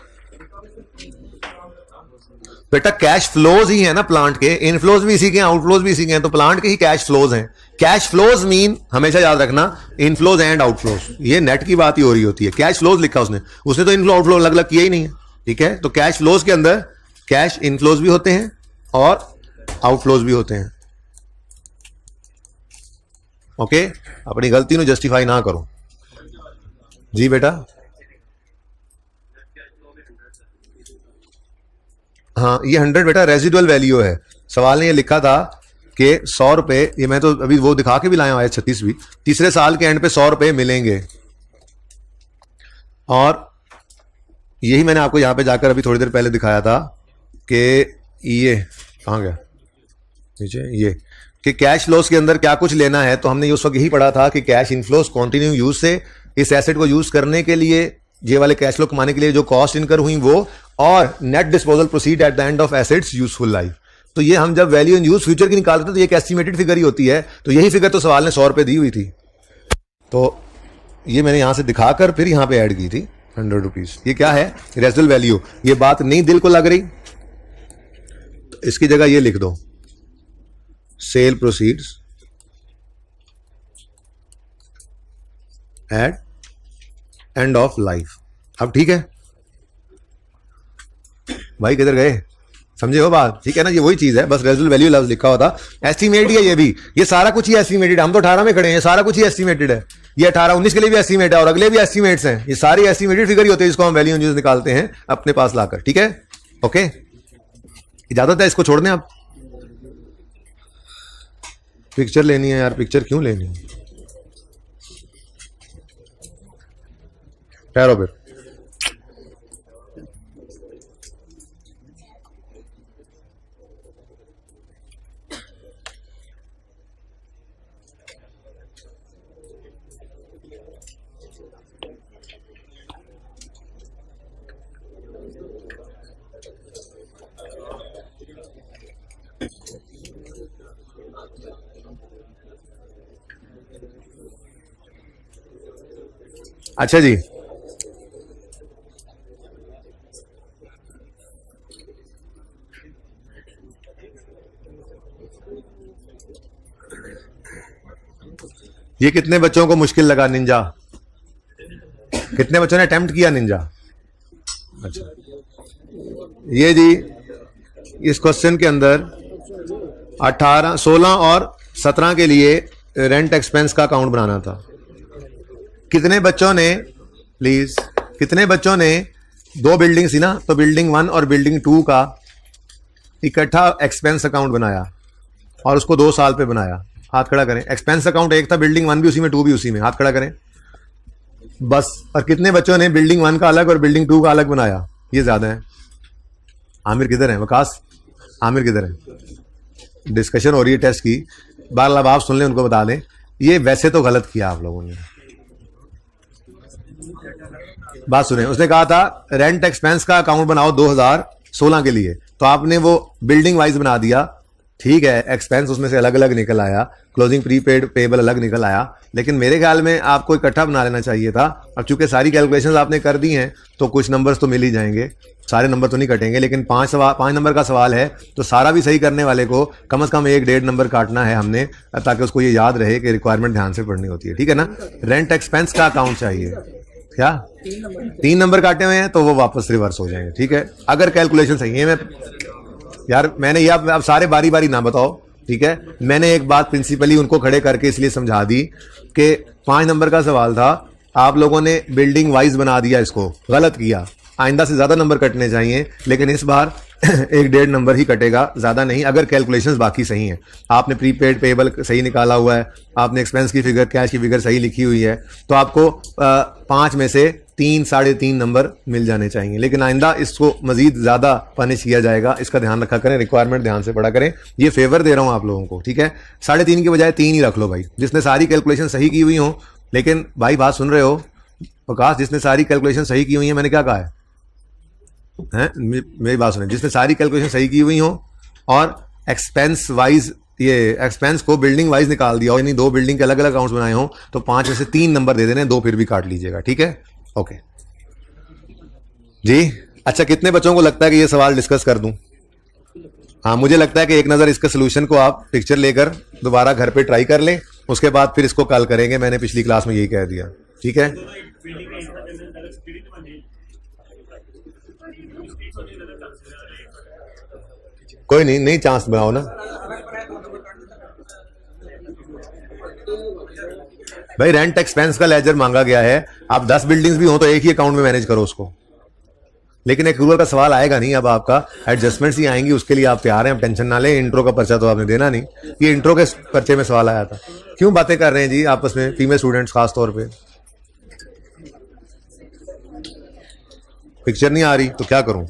बेटा, कैश फ्लोज ही है ना प्लांट के, इनफ्लोज भी इसी के हैं, आउटफ्लोज भी इसी के हैं, तो प्लांट के ही कैश फ्लोज हैं। कैश फ्लोज मीन हमेशा याद रखना इनफ्लोज एंड आउटफ्लोज, ये नेट की बात ही हो रही होती है। कैश फ्लोज लिखा उसने तो इनफ्लो आउटफ्लो अलग अलग किया ही नहीं है। ठीक है, तो कैश फ्लोज के अंदर कैश इनफ्लोज भी होते हैं और आउटफ्लोज भी होते हैं। ओके, अपनी गलती को जस्टिफाई ना करो जी बेटा। हाँ, ये 100 बेटा रेजिडुअल वैल्यू है। सवाल ने ये लिखा था कि 100 रुपए, ये मैं तो अभी वो दिखा के भी लाया हूं 36वीं, तीसरे साल के एंड पे 100 रुपए मिलेंगे, और यही मैंने आपको यहां पे जाकर अभी थोड़ी देर पहले दिखाया था कि ये कहां गया नीचे, ये कि कैश फ्लोज के अंदर क्या कुछ लेना है। तो हमने उस वक्त यही पढ़ा था कि कैश इनफ्लोज कंटिन्यू यूज से इस एसेट को यूज करने के लिए, ये वाले कैश फ्लो कमाने के लिए जो कॉस्ट इनकर हुई वो, और net disposal proceed eight the end of assets useful life. तो ये हम जब वैल्यू इन यूज फ्यूचर की निकालते हैं तो ये एक एस्टिमेटेड फिगर ही होती है। तो यही फिगर तो सवाल ने 100 रुपए दी हुई थी, तो ये मैंने यहां से दिखाकर फिर यहां पे ऐड की थी 100 रुपीज। ये क्या है, रेजिडुअल वैल्यू। ये बात नहीं दिल को लग रही तो इसकी जगह ये लिख दो, sale proceeds at end of life. अब ठीक है भाई, किधर गए, समझे हो बात, ठीक है ना। ये वही चीज है, बस रेजिडुअल वैल्यू लफ्ज लिखा होता, एस्टिमेट ही है ये भी, ये सारा कुछ ही एस्टिमेटेड। हम तो 18 में खड़े हैं, ये सारा कुछ ही एस्टिमेटेड है। ये 18-19 के लिए भी एस्टिमेट है और अगले भी एस्टिमेट्स हैं। ये सारी एस्टिमेटेड फिगर ही होते हैं जिसको हम वैल्यू यूज निकालते हैं अपने पास लाकर। ठीक है, ओके इजाजत है इसको छोड़ दें आप? पिक्चर लेनी है यार, पिक्चर क्यों लेनी है? ठहरो फिर। अच्छा जी, ये कितने बच्चों को मुश्किल लगा निंजा? कितने बच्चों ने अटेम्प्ट किया निंजा? अच्छा, ये जी इस क्वेश्चन के अंदर 18, 16 और 17 के लिए रेंट एक्सपेंस का अकाउंट बनाना था। कितने बच्चों ने, प्लीज, कितने बच्चों ने, दो बिल्डिंग थी ना, तो बिल्डिंग 1 और बिल्डिंग 2 का इकट्ठा एक्सपेंस अकाउंट बनाया और उसको 2 साल पे बनाया? हाथ खड़ा करें। एक्सपेंस अकाउंट एक था, बिल्डिंग 1 भी उसी में, 2 भी उसी में। हाथ खड़ा करें बस। और कितने बच्चों ने बिल्डिंग 1 का अलग और बिल्डिंग 2 का अलग बनाया? ये ज्यादा है। आमिर किधर है? वकास, आमिर किधर है? डिस्कशन हो रही है टेस्ट की, बार अब आप सुन लें, उनको बता दें। ये वैसे तो गलत किया आप लोगों ने। बात सुने, उसने कहा था रेंट एक्सपेंस का अकाउंट बनाओ 2016 के लिए, तो आपने वो बिल्डिंग वाइज बना दिया। ठीक है, एक्सपेंस उसमें से अलग अलग निकल आया, क्लोजिंग प्रीपेड पेबल अलग निकल आया, लेकिन मेरे ख्याल में आपको इकट्ठा बना लेना चाहिए था। अब चूंकि सारी कैलकुलेशंस आपने कर दी हैं तो कुछ नंबर्स तो मिल ही जाएंगे, सारे नंबर तो नहीं कटेंगे, लेकिन 5 नंबर का सवाल है तो सारा भी सही करने वाले को कम से कम 1-1.5 नंबर काटना है हमने, ताकि उसको ये याद रहे कि रिक्वायरमेंट ध्यान से पढ़नी होती है। ठीक है ना? रेंट एक्सपेंस का अकाउंट चाहिए। क्या 3 नंबर काटे हुए हैं तो वो वापस रिवर्स हो जाएंगे। ठीक है, अगर कैलकुलेशन सही है। मैं यार मैंने ये अब सारे बारी बारी ना बताओ, ठीक है? मैंने एक बात प्रिंसिपली उनको खड़े करके इसलिए समझा दी कि 5 नंबर का सवाल था, आप लोगों ने बिल्डिंग वाइज बना दिया, इसको गलत किया। आइंदा से ज्यादा नंबर कटने चाहिए, लेकिन इस बार 1-1.5 नंबर ही कटेगा, ज्यादा नहीं, अगर कैलकुलेशंस बाकी सही हैं। आपने प्रीपेड पेबल सही निकाला हुआ है, आपने एक्सपेंस की फिगर, कैश की फिगर सही लिखी हुई है, तो आपको 5 में से 3, 3.5 नंबर मिल जाने चाहिए। लेकिन आइंदा इसको मजीद ज्यादा पनिश किया जाएगा, इसका ध्यान रखा करें, रिक्वायरमेंट ध्यान से पढ़ा करें। ये फेवर दे रहा हूं आप लोगों को, ठीक है? 3.5 की बजाय 3 ही रख लो भाई, जिसने सारी कैलकुलेशन सही की हुई हो। लेकिन भाई बात सुन रहे हो प्रकाश, जिसने सारी कैलकुलेशन सही की हुई है, मैंने क्या कहा है? मेरी बात सुने, जिसने सारी कैलकुलेशन सही की हुई हो और एक्सपेंस वाइज, ये एक्सपेंस को बिल्डिंग वाइज निकाल दिया हो, यानी 2 बिल्डिंग के अलग अलग अकाउंट्स बनाए हो, तो 5 में से 3 नंबर दे देने, 2 फिर भी काट लीजिएगा। ठीक है? ओके जी। अच्छा, कितने बच्चों को लगता है कि ये सवाल डिस्कस कर दूं? हाँ, मुझे लगता है कि एक नजर इसके सोल्यूशन को आप पिक्चर लेकर दोबारा घर पे ट्राई कर लें, उसके बाद फिर इसको कल करेंगे। मैंने पिछली क्लास में यही कह दिया। ठीक है? कोई नहीं, नहीं चांस बनाओ ना भाई। रेंट एक्सपेंस का लेजर मांगा गया है, आप 10 बिल्डिंग्स भी हो तो एक ही अकाउंट में मैनेज करो उसको। लेकिन एक रूरल का सवाल आएगा नहीं, अब आपका एडजस्टमेंट्स ही आएंगी, उसके लिए आप तैयार हैं, आप टेंशन ना लें। इंट्रो का पर्चा तो आपने देना नहीं, ये इंट्रो के पर्चे में सवाल आया था। क्यों बातें कर रहे हैं जी आपस में, फीमेल स्टूडेंट्स खास तौर पे? पिक्चर नहीं आ रही तो क्या करूं?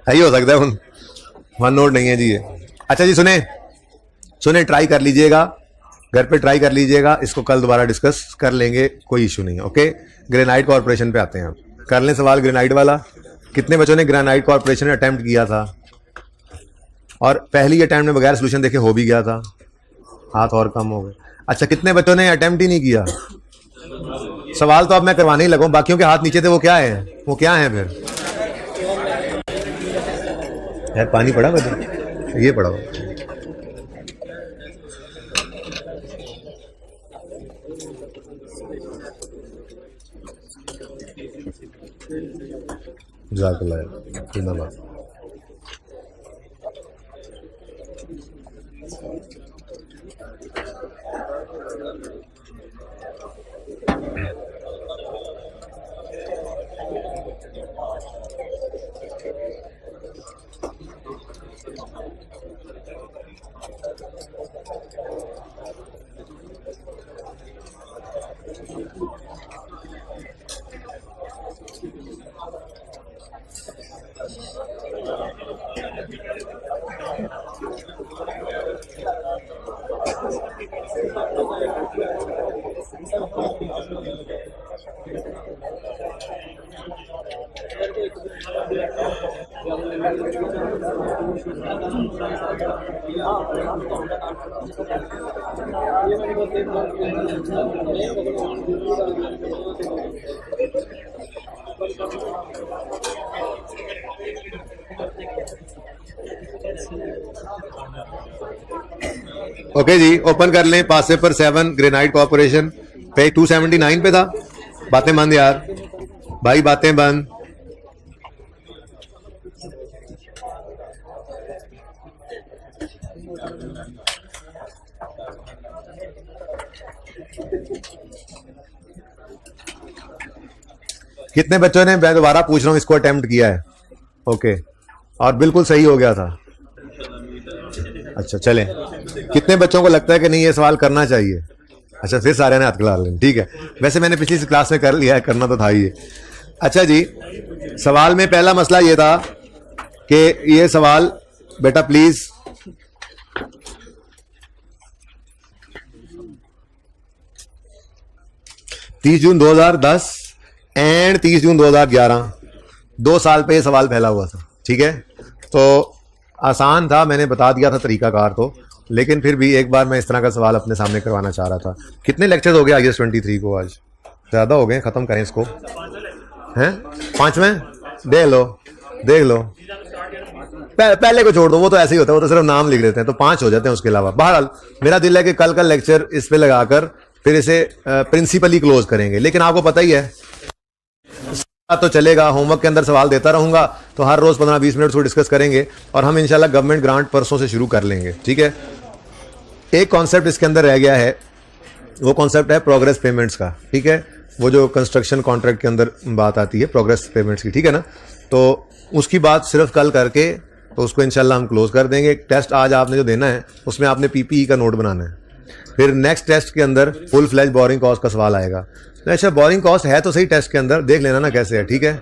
यही हो सकता है, वन नोट नहीं है जी ये। अच्छा जी, सुने ट्राई कर लीजिएगा, घर पे ट्राई कर लीजिएगा, इसको कल दोबारा डिस्कस कर लेंगे, कोई इशू नहीं। ओके, ग्रेनाइट कॉर्पोरेशन पे आते हैं। कर लें सवाल ग्रेनाइट वाला। कितने बच्चों ने ग्रेनाइट कॉर्पोरेशन में अटेम्प्ट किया था और पहली अटेम्प्ट में बगैर सोल्यूशन देखे हो भी गया था? हाथ और कम हो गए। अच्छा, कितने बच्चों ने अटेम्प्ट ही नहीं किया? सवाल तो अब मैं करवाने ही लगा, बाकियों के हाथ नीचे थे, वो क्या है? फिर यार पानी पड़ा बता, ये पड़ा जज़ाकल्लाह। ओके जी, ओपन कर लें। पासे पर 7 ग्रेनाइट कॉर्पोरेशन पे 279 पे था। बातें बंद यार भाई, बातें बंद। कितने बच्चों ने, मैं दोबारा पूछ रहा हूं, इसको अटेम्प्ट किया है? ओके, और बिल्कुल सही हो गया था। अच्छा चलें, कितने बच्चों को लगता है कि नहीं ये सवाल करना चाहिए? अच्छा, फिर सारे ने हाथ खिला लें, ठीक है। वैसे मैंने पिछली क्लास में कर लिया है, करना तो था ही। अच्छा जी, सवाल में पहला मसला ये था कि ये सवाल बेटा प्लीज तीस जून 2010 एंड 30 जून 2011, 2 साल पे ये सवाल फैला हुआ था, ठीक है। तो आसान था, मैंने बता दिया था तरीकाकार तो, लेकिन फिर भी एक बार मैं इस तरह का सवाल अपने सामने करवाना चाह रहा था। कितने लेक्चर्स हो गए IAS 23 को? आज ज़्यादा हो गए, ख़त्म करें इसको, हैं? 5वें देख लो, देख लो। पहले को छोड़ दो, वो तो ऐसे ही होता है, वो तो सिर्फ नाम लिख देते हैं, तो 5 हो जाते हैं उसके अलावा। बहरहाल मेरा दिल है कि कल का लेक्चर इस पे लगाकर फिर इसे प्रिंसिपली क्लोज करेंगे। लेकिन आपको पता ही है तो चलेगा, होमवर्क के अंदर सवाल देता रहूंगा, तो हर रोज 15-20 मिनट उसको डिस्कस करेंगे और हम इंशाल्लाह गवर्नमेंट ग्रांट परसों से शुरू कर लेंगे, ठीक है। एक कॉन्सेप्ट इसके अंदर रह गया है, वो कॉन्सेप्ट है प्रोग्रेस पेमेंट्स का, ठीक है। वो जो कंस्ट्रक्शन कॉन्ट्रैक्ट के अंदर बात आती है प्रोग्रेस पेमेंट्स की, ठीक है ना। तो उसकी बात सिर्फ कल करके तो उसको इंशाल्लाह हम क्लोज कर देंगे। टेस्ट आज आपने जो देना है उसमें आपने PPE का नोट बनाना है। फिर नेक्स्ट टेस्ट के अंदर फुल फ्लैज बोरिंग कॉस्ट का सवाल आएगा। अच्छा, बोरिंग कॉस्ट है तो सही, टेस्ट के अंदर देख लेना ना कैसे है, ठीक है।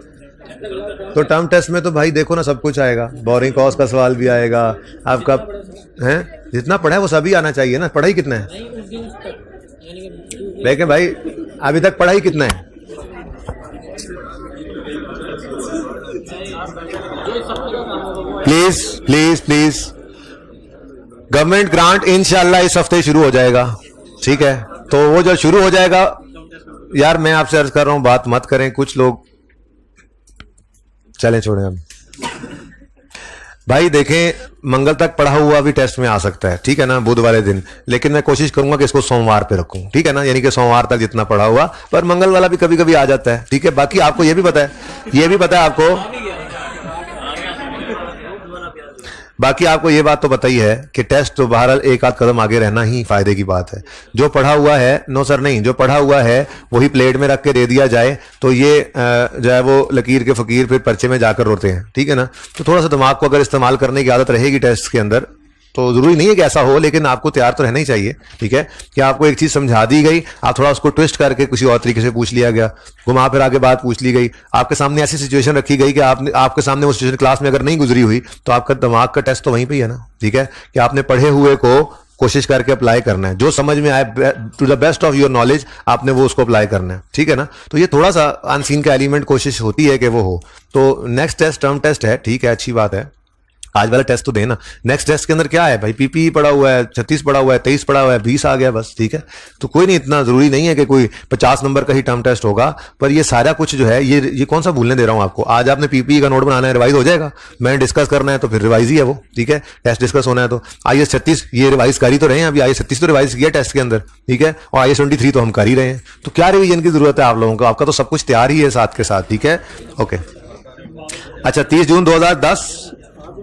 तो टर्म टेस्ट में तो भाई देखो ना सब कुछ आएगा, बोरिंग कॉस्ट का सवाल भी आएगा आपका, है जितना पढ़ा है वो सभी आना चाहिए ना। पढ़ाई कितना है लेकिन भाई अभी तक पढ़ाई कितना है? Please please please, government grant इंशाल्लाह इस हफ्ते शुरू हो जाएगा, ठीक है। तो वो जो शुरू हो जाएगा, यार मैं आपसे अर्ज कर रहा हूं बात मत करें, कुछ लोग चलें छोड़ें हम। भाई देखें, मंगल तक पढ़ा हुआ भी टेस्ट में आ सकता है, ठीक है ना, बुध वाले दिन। लेकिन मैं कोशिश करूंगा कि इसको सोमवार पे रखूं, ठीक है ना, यानी कि सोमवार तक जितना पढ़ा हुआ, पर मंगल वाला भी कभी कभी आ जाता है, ठीक है। बाकी आपको ये भी पता है, ये भी पता है आपको, बाकी आपको ये बात तो पता ही है कि टेस्ट तो बहरहाल एक आध कदम आगे रहना ही फायदे की बात है। जो पढ़ा हुआ है, नो सर नहीं, जो पढ़ा हुआ है वही प्लेट में रख के दे दिया जाए तो ये जो है वो लकीर के फकीर फिर पर्चे में जाकर रोते हैं, ठीक है ना। तो थोड़ा सा दिमाग को अगर इस्तेमाल करने की आदत रहेगी टेस्ट के अंदर, तो जरूरी नहीं है कि ऐसा हो, लेकिन आपको तैयार तो रहना ही चाहिए, ठीक है। कि आपको एक चीज समझा दी गई, आप थोड़ा उसको ट्विस्ट करके किसी और तरीके से पूछ लिया गया, घुमा फिर आगे बात पूछ ली गई, आपके सामने ऐसी सिचुएशन रखी गई कि आपके सामने वो सिचुएशन क्लास में अगर नहीं गुजरी हुई तो आपका दिमाग का टेस्ट तो वहीं पे ही है ना, ठीक है। कि आपने पढ़े हुए को कोशिश करके अप्लाई करना है, जो समझ में आए to the best of your knowledge आपने वो उसको अप्लाई करना है, ठीक है ना। तो ये थोड़ा सा अनसीन का एलिमेंट कोशिश होती है कि वो हो। तो नेक्स्ट टेस्ट टर्म टेस्ट है, ठीक है, अच्छी बात है, आज वाला टेस्ट तो देना। नेक्स्ट टेस्ट के अंदर क्या है भाई, PPE पड़ा हुआ है, 36 पड़ा हुआ है, 23 पड़ा हुआ है, 20 आ गया बस, ठीक है। तो कोई नहीं, इतना जरूरी नहीं है कि कोई 50 नंबर का ही टर्म टेस्ट होगा, पर ये सारा कुछ जो है ये कौन सा भूलने दे रहा हूं आपको। आज आपने PPE का नोट बनाना है, रिवाइज हो जाएगा, मैंने डिस्कस करना है तो फिर रिवाइज ही है वो, ठीक है। टेस्ट डिस्कस होना है तो IAS 36 ये रिवाइज कर ही तो रहे हैं, अभी IAS 36 तो रिवाइज किया टेस्ट के अंदर, ठीक है, और IAS 23 तो हम कर ही रहे हैं। तो क्या रिवीजन की जरूरत है आप लोगों को, आपका तो सब कुछ तैयार ही है साथ के साथ, ठीक है, ओके। अच्छा, 30 जून 2010,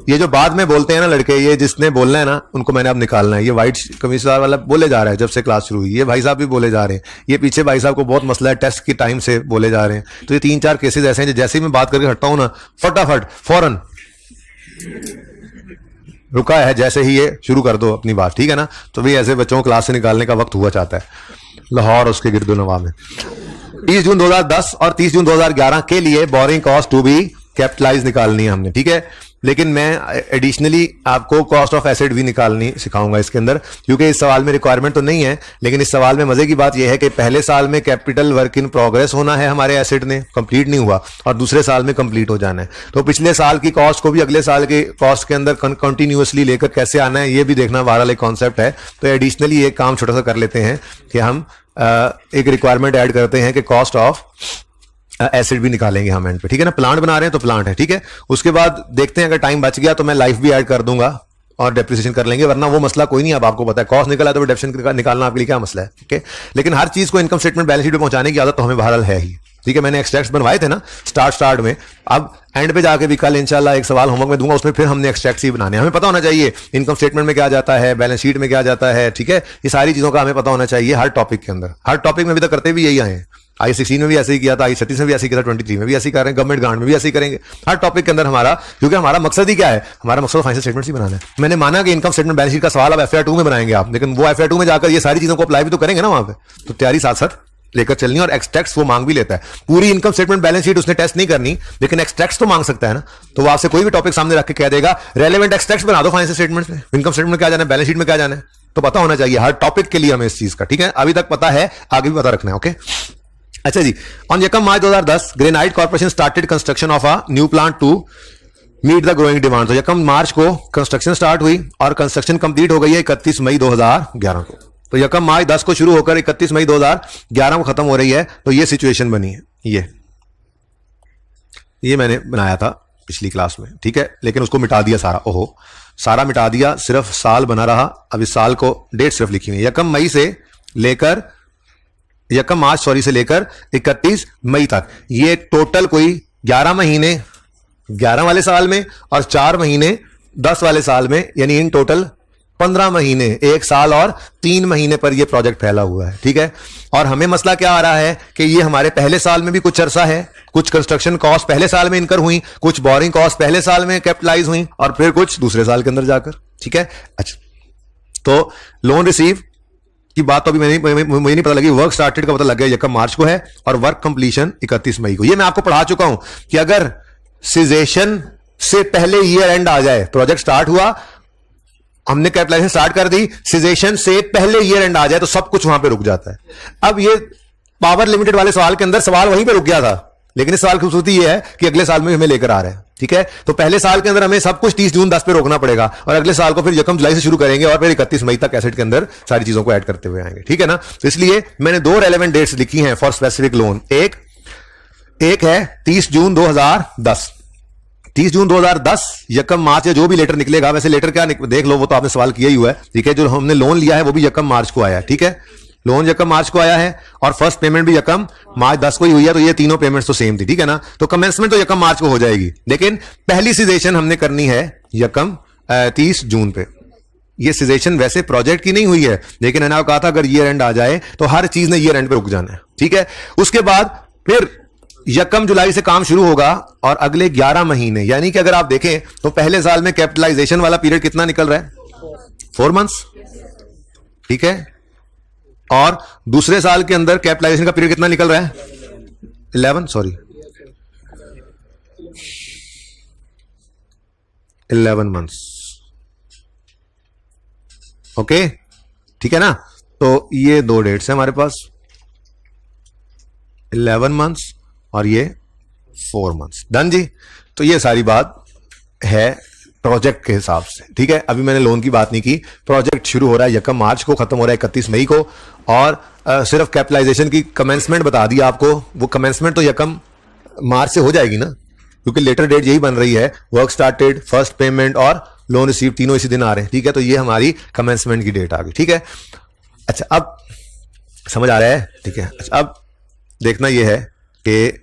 ये जो बाद में बोलते हैं ना लड़के, ये जिसने बोलना है ना उनको मैंने अब निकालना है। ये व्हाइट कमीजदार वाला बोले जा रहा है जब से क्लास शुरू हुई, ये भाई साहब भी बोले जा रहे हैं, ये पीछे भाई साहब को बहुत मसला है, टेस्ट के टाइम से बोले जा रहे हैं। तो ये 3-4 केसेस ऐसे हैं जैसे ही मैं बात करके हटता हूं ना, फटाफट फौरन रुका है, जैसे ही ये शुरू कर दो अपनी बात, ठीक है ना। तो भी ऐसे बच्चों को क्लास से निकालने का वक्त हुआ चाहता है। लाहौर उसके गिरदोनवा में 30 जून 2010 और 30 जून 2011 के लिए borrowing cost to be capitalize निकालनी है हमने, ठीक है। लेकिन मैं एडिशनली आपको कॉस्ट ऑफ एसेट भी निकालनी सिखाऊंगा इसके अंदर, क्योंकि इस सवाल में रिक्वायरमेंट तो नहीं है, लेकिन इस सवाल में मजे की बात यह है कि पहले साल में कैपिटल वर्क इन प्रोग्रेस होना है, हमारे एसेट ने कंप्लीट नहीं हुआ, और दूसरे साल में कंप्लीट हो जाना है। तो पिछले साल की कॉस्ट को भी अगले साल के कॉस्ट के अंदर कंटिन्यूअसली लेकर कैसे आना है, ये भी देखना बहरहाल एक कॉन्सेप्ट है। तो एडिशनली एक काम छोटा सा कर लेते हैं कि हम एक रिक्वायरमेंट ऐड करते हैं कि कॉस्ट ऑफ एसिड भी निकालेंगे हम एंड पे, ठीक है ना। प्लांट बना रहे हैं तो प्लांट है, ठीक है। उसके बाद देखते हैं अगर टाइम बच गया तो मैं लाइफ भी ऐड कर दूंगा और डेप्रिसिएशन कर लेंगे, वरना वो मसला कोई नहीं। अब आपको पता है कॉस्ट निकला तो डेप्रिसिएशन निकालना आपके लिए क्या मसला है, ठीक है। लेकिन हर चीज को इनकम स्टेटमेंट बैलेंस शीट में पहुंचाने की आदत तो हमें बहरहाल है ही, ठीक है। मैंने एक्सट्रैक्ट्स बनवाए थे ना स्टार्ट में, अब एंड पे जाके भी कल इंशाल्लाह एक सवाल होमवर्क में दूंगा, उसमें फिर हमने एक्सट्रैक्ट्स ही बनाने। हमें पता होना चाहिए इनकम स्टेटमेंट में क्या जाता है, बैलेंस शीट में क्या जाता है, ठीक है। ये सारी चीजों का हमें पता होना चाहिए हर टॉपिक के अंदर। हर टॉपिक में अभी तक करते भी यही आए हैं, I-16 में भी ऐसे ही किया था, I-36 में भी ऐसे ही किया था, 23 में भी ऐसे ही कर रहे हैं, गवर्नमेंट ग्रांट में भी ऐसे ही करेंगे। हर टॉपिक के अंदर हमारा, क्योंकि हमारा मकसद ही क्या है, हमारा मकसद फाइनेंशियल स्टेटमेंट्स ही बनाना है। मैंने माना कि इनकम स्टेटमेंट बैलेंस शीट का सवाल अब FY2 में बनाएंगे आप, लेकिन वो FY2 में जाकर ये सारी चीजों को अप्लाई भी तो करेंगे ना वहां पे, तो तैयारी साथ साथ लेकर चलनी। और एक्सट्रैक्ट्स वो मांग भी लेता है, पूरी इनकम स्टेटमेंट बैलेंस शीट उसने टेस्ट नहीं करनी, लेकिन एक्सट्रैक्ट्स तो मांग सकता है ना। तो वो आपसे कोई भी टॉपिक सामने रख के कह देगा रेलेवेंट एक्सट्रैक्ट्स बना दो फाइनेंशियल स्टेटमेंट्स में, इनकम स्टेटमेंट में क्या जाना है, बैलेंस शीट में क्या जाना है, तो पता होना चाहिए हर टॉपिक के लिए हमें इस चीज का, ठीक है। अभी तक पता है, आगे भी पता रखना है, ओके। अच्छा जी, ऑन यकम March 2010 Granite Corporation started construction of a new plant to meet the growing demand. तो यकम मार्च को कंस्ट्रक्शन स्टार्ट हुई और कंस्ट्रक्शन कंप्लीट हो गई है 31 मई 2011 को। तो यकम मार्च 10 को शुरू होकर 31 मई 2011 को खत्म हो रही है। तो ये सिचुएशन बनी है, ये मैंने बनाया था पिछली क्लास में, ठीक है। लेकिन उसको मिटा दिया सारा, ओहो सारा मिटा दिया, सिर्फ साल बना रहा। अब इस साल को डेट सिर्फ लिखी हुई है, यकम मार्च से लेकर 31 मई तक। ये टोटल कोई 11 महीने 11 वाले साल में और 4 महीने 10 वाले साल में, यानी इन टोटल 15 महीने, 1 साल और 3 महीने पर यह प्रोजेक्ट फैला हुआ है, ठीक है। और हमें मसला क्या आ रहा है कि ये हमारे पहले साल में भी कुछ अरसा है, कुछ कंस्ट्रक्शन कॉस्ट पहले साल में इनकर हुई, कुछ बोरिंग कॉस्ट पहले साल में कैपिटलाइज हुई और फिर कुछ दूसरे साल के अंदर जाकर, ठीक है। अच्छा, तो लोन रिसीव की बात तो अभी मुझे नहीं पता लगी। वर्क स्टार्टेड का पता लग गया यकम मार्च को है और वर्क कंप्लीशन 31 मई को। ये मैं आपको पढ़ा चुका हूं कि अगर सिजेशन से पहले ईयर एंड आ जाए, प्रोजेक्ट स्टार्ट हुआ, हमने कैपिटलाइजेशन स्टार्ट कर दी, सिजेशन से पहले ईयर एंड आ जाए तो सब कुछ वहां पे रुक जाता है। अब ये पावर लिमिटेड वाले सवाल के अंदर सवाल वहीं पे रुक गया था, लेकिन इस सवाल की खूबसूरती ये है कि अगले साल में हमें लेकर आ रहे हैं, ठीक है। तो पहले साल के अंदर हमें सब कुछ 30 जून 10 पे रोकना पड़ेगा और अगले साल को फिर यकम जुलाई से शुरू करेंगे और फिर 31 मई तक एसेट के अंदर सारी चीजों को ऐड करते हुए आएंगे, ठीक है ना। तो इसलिए मैंने 2 रेलेवेंट डेट्स लिखी हैं फॉर स्पेसिफिक लोन। एक है 30 जून 2010, 30 जून 2010 यकम मार्च या जो भी लेटर निकलेगा, वैसे लेटर क्या देख लो, वो तो आपने सवाल किया ही हुआ है, ठीक है। जो हमने लोन लिया है वो भी यकम मार्च को आया है, ठीक है। लोन यकम मार्च को आया है और फर्स्ट पेमेंट भी यकम मार्च 10 को ही हुई है, तो ये तीनों पेमेंट्स तो सेम थी, ठीक है ना। तो कमेंसमेंट तो यकम मार्च को हो जाएगी, लेकिन पहली सिजेशन हमने करनी है यकम 30 जून पे। ये सिजेशन वैसे प्रोजेक्ट की नहीं हुई है, लेकिन मैंने कहा था अगर ईयर एंड आ जाए तो हर चीज ने ईयर एंड पे रुक जाना है, ठीक है। उसके बाद फिर यकम जुलाई से काम शुरू होगा और अगले 11 महीने, यानी कि अगर आप देखें तो पहले साल में कैपिटलाइजेशन वाला पीरियड कितना निकल रहा है, 4 मंथ्स, ठीक है। और दूसरे साल के अंदर कैपिटलाइजेशन का पीरियड कितना निकल रहा है, 11 मंथ्स, ओके, ठीक है ना। तो ये 2 डेट्स हैं हमारे पास, 11 मंथ्स और ये 4 मंथ्स, डन जी। तो ये सारी बात है प्रोजेक्ट के हिसाब से, ठीक है। अभी मैंने लोन की बात नहीं की, प्रोजेक्ट शुरू हो रहा है यकम मार्च को, खत्म हो रहा है 31 मई को, और सिर्फ कैपिटलाइजेशन की कमेंसमेंट बता दी आपको। वो कमेंसमेंट तो यकम मार्च से हो जाएगी ना, क्योंकि लेटर डेट यही बन रही है, वर्क स्टार्टेड, फर्स्ट पेमेंट और लोन रिसीव तीनों इसी दिन आ रहे हैं, ठीक है। तो ये हमारी कमेंसमेंट की डेट आ गई, ठीक है। अच्छा, अब समझ आ रहा है, ठीक है। अच्छा, अब देखना यह है कि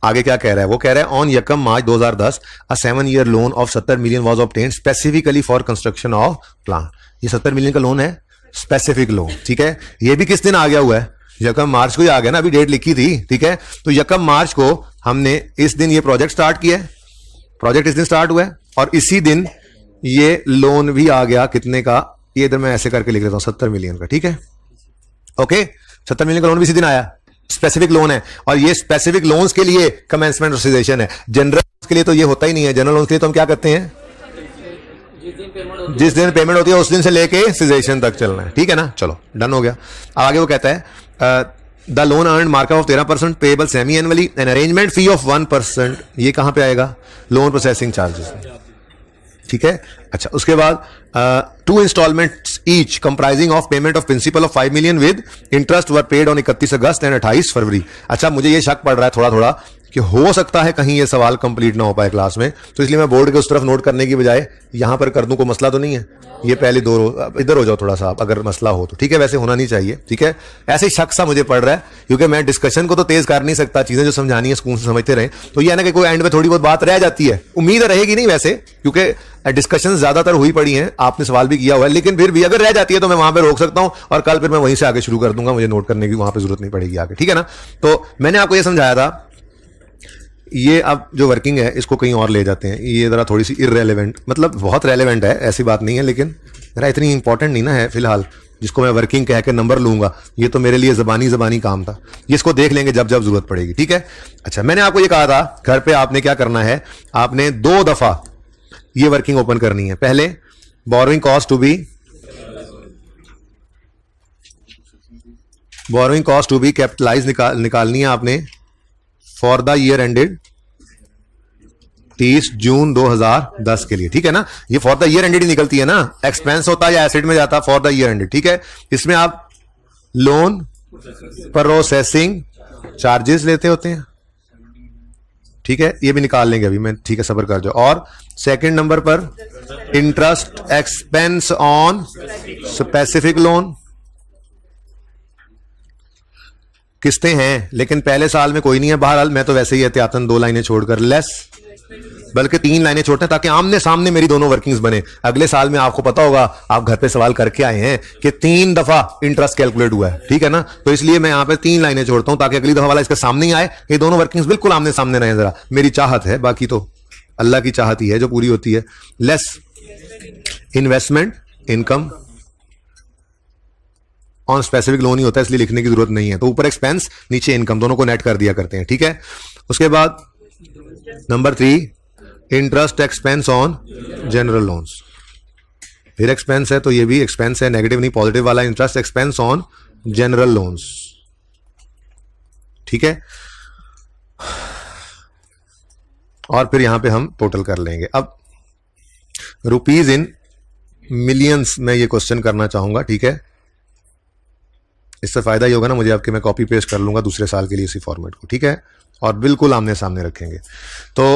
आगे क्या कह रहा है। वो कह रहा है ऑन यकम March 2010 a 7 year loan of 70 million was obtained specifically for construction of plant. ये 70 मिलियन का लोन है, स्पेसिफिक लोन, ठीक है। ये भी किस दिन आ गया हुआ है, यकम मार्च को ही आ गया ना, अभी डेट लिखी थी, ठीक है। तो यकम मार्च को हमने इस दिन ये प्रोजेक्ट स्टार्ट किया है, प्रोजेक्ट इस दिन स्टार्ट हुआ है और इसी दिन ये लोन भी आ गया कितने का, ये इधर मैं ऐसे करके लिख देता हूं 70 मिलियन का, ठीक है। ओके, 70 मिलियन का लोन भी इसी दिन आया, स्पेसिफिक लोन है, और ये स्पेसिफिक लोन्स के लिए कमेंसमेंट ऑथराइजेशन है। जनरल के लिए तो ये होता ही नहीं है। जनरल लोन्स के लिए तो हम क्या करते हैं, जिस दिन पेमेंट होती है उस दिन से लेके सिजेशन तक चलना है, ठीक है ना। चलो डन हो गया। अब आगे वो कहता है the loan earn markup of 13% payable semi annually, an arrangement fee of 1%। ये कहां पे आएगा, लोन प्रोसेसिंग चार्जेस, ठीक है। अच्छा, उसके बाद 2 installments each comprising of payment of principal of 5 million with interest were paid on 31 August and 28 February. अच्छा, मुझे ये शक पड़ रहा है थोड़ा थोड़ा कि हो सकता है कहीं ये सवाल कंप्लीट ना हो पाए क्लास में, तो इसलिए मैं बोर्ड के उस तरफ नोट करने की बजाय यहां पर कर दूं। कोई मसला तो नहीं है, ये पहले इधर हो जाओ थोड़ा सा आप, अगर मसला हो तो, ठीक है। वैसे होना नहीं चाहिए, ठीक है। ऐसे ही शक सा मुझे पड़ रहा है, क्योंकि मैं डिस्कशन को तो तेज कर नहीं सकता, चीजें जो समझानी है स्कूल से समझते रहे, तो ये है ना कि कोई एंड में थोड़ी बहुत बात रह जाती है। उम्मीद रहेगी नहीं वैसे, क्योंकि डिस्कशन ज्यादातर हुई पड़ी हैं, आपने सवाल भी किया हुआ है, लेकिन फिर भी अगर रह जाती है तो मैं वहां पे रोक सकता हूं और कल फिर मैं वहीं से आगे शुरू कर दूंगा, मुझे नोट करने की वहां पे जरूरत नहीं पड़ेगी आगे, ठीक है ना। तो मैंने आपको ये समझाया था, ये अब जो वर्किंग है इसको कहीं और ले जाते हैं, ये जरा थोड़ी सी इररेलेवेंट, मतलब बहुत रेलेवेंट है, ऐसी बात नहीं है, लेकिन जरा इतनी इंपॉर्टेंट नहीं ना है फिलहाल जिसको मैं वर्किंग कह के नंबर लूंगा। ये तो मेरे लिए जबानी काम था, ये इसको देख लेंगे जब जब जरूरत पड़ेगी, ठीक है। अच्छा, मैंने आपको ये कहा था घर पे आपने क्या करना है, आपने 2 दफा ये वर्किंग ओपन करनी है। पहले borrowing cost to be capitalize निकालनी है आपने for the year ended 30 June 2010 के लिए, ठीक है ना। ये फॉर द ईयर एंडेड ही निकलती है ना, एक्सपेंस होता है या एसेट में जाता फॉर द ईयर एंडेड, ठीक है। इसमें आप लोन प्रोसेसिंग चार्जेस लेते होते हैं, ठीक है, ये भी निकाल लेंगे अभी मैं, ठीक है, सब्र कर जाओ। और सेकंड नंबर पर interest expense on specific loan, किस्तें हैं लेकिन पहले साल में कोई नहीं है, बहरहाल मैं तो वैसे ही एहतियातन 2 लाइनें छोड़कर लेस, बल्कि 3 लाइनें छोड़ते हैं ताकि आमने सामने मेरी दोनों वर्किंग्स बने। अगले साल में आपको पता होगा, आप घर पे सवाल करके आए हैं कि 3 दफा इंटरेस्ट कैलकुलेट हुआ है, ठीक है ना। तो इसलिए मैं यहां पे 3 लाइनें छोड़ता हूं ताकि अगली दफा वाला इसके सामने ही आए, ये दोनों वर्किंग्स बिल्कुल आमने सामने रहे। जरा मेरी चाहत है, बाकी तो अल्लाह की चाहत ही है जो पूरी होती है। Less investment income on specific loan ही होता है, इसलिए लिखने की जरूरत नहीं है। तो ऊपर एक्सपेंस नीचे इनकम, दोनों को नेट कर दिया करते हैं, ठीक है। उसके बाद number 3 interest expense on general loans, फिर एक्सपेंस है तो ये भी एक्सपेंस है, नेगेटिव नहीं पॉजिटिव वाला, interest expense on general loans, ठीक है। और फिर यहां पे हम टोटल कर लेंगे। अब रुपीज इन मिलियंस में ये क्वेश्चन करना चाहूंगा, ठीक है। इससे फायदा ये होगा ना मुझे आपके, मैं कॉपी पेस्ट कर लूंगा दूसरे साल के लिए इसी फॉर्मेट को, ठीक है, और बिल्कुल आमने सामने रखेंगे। तो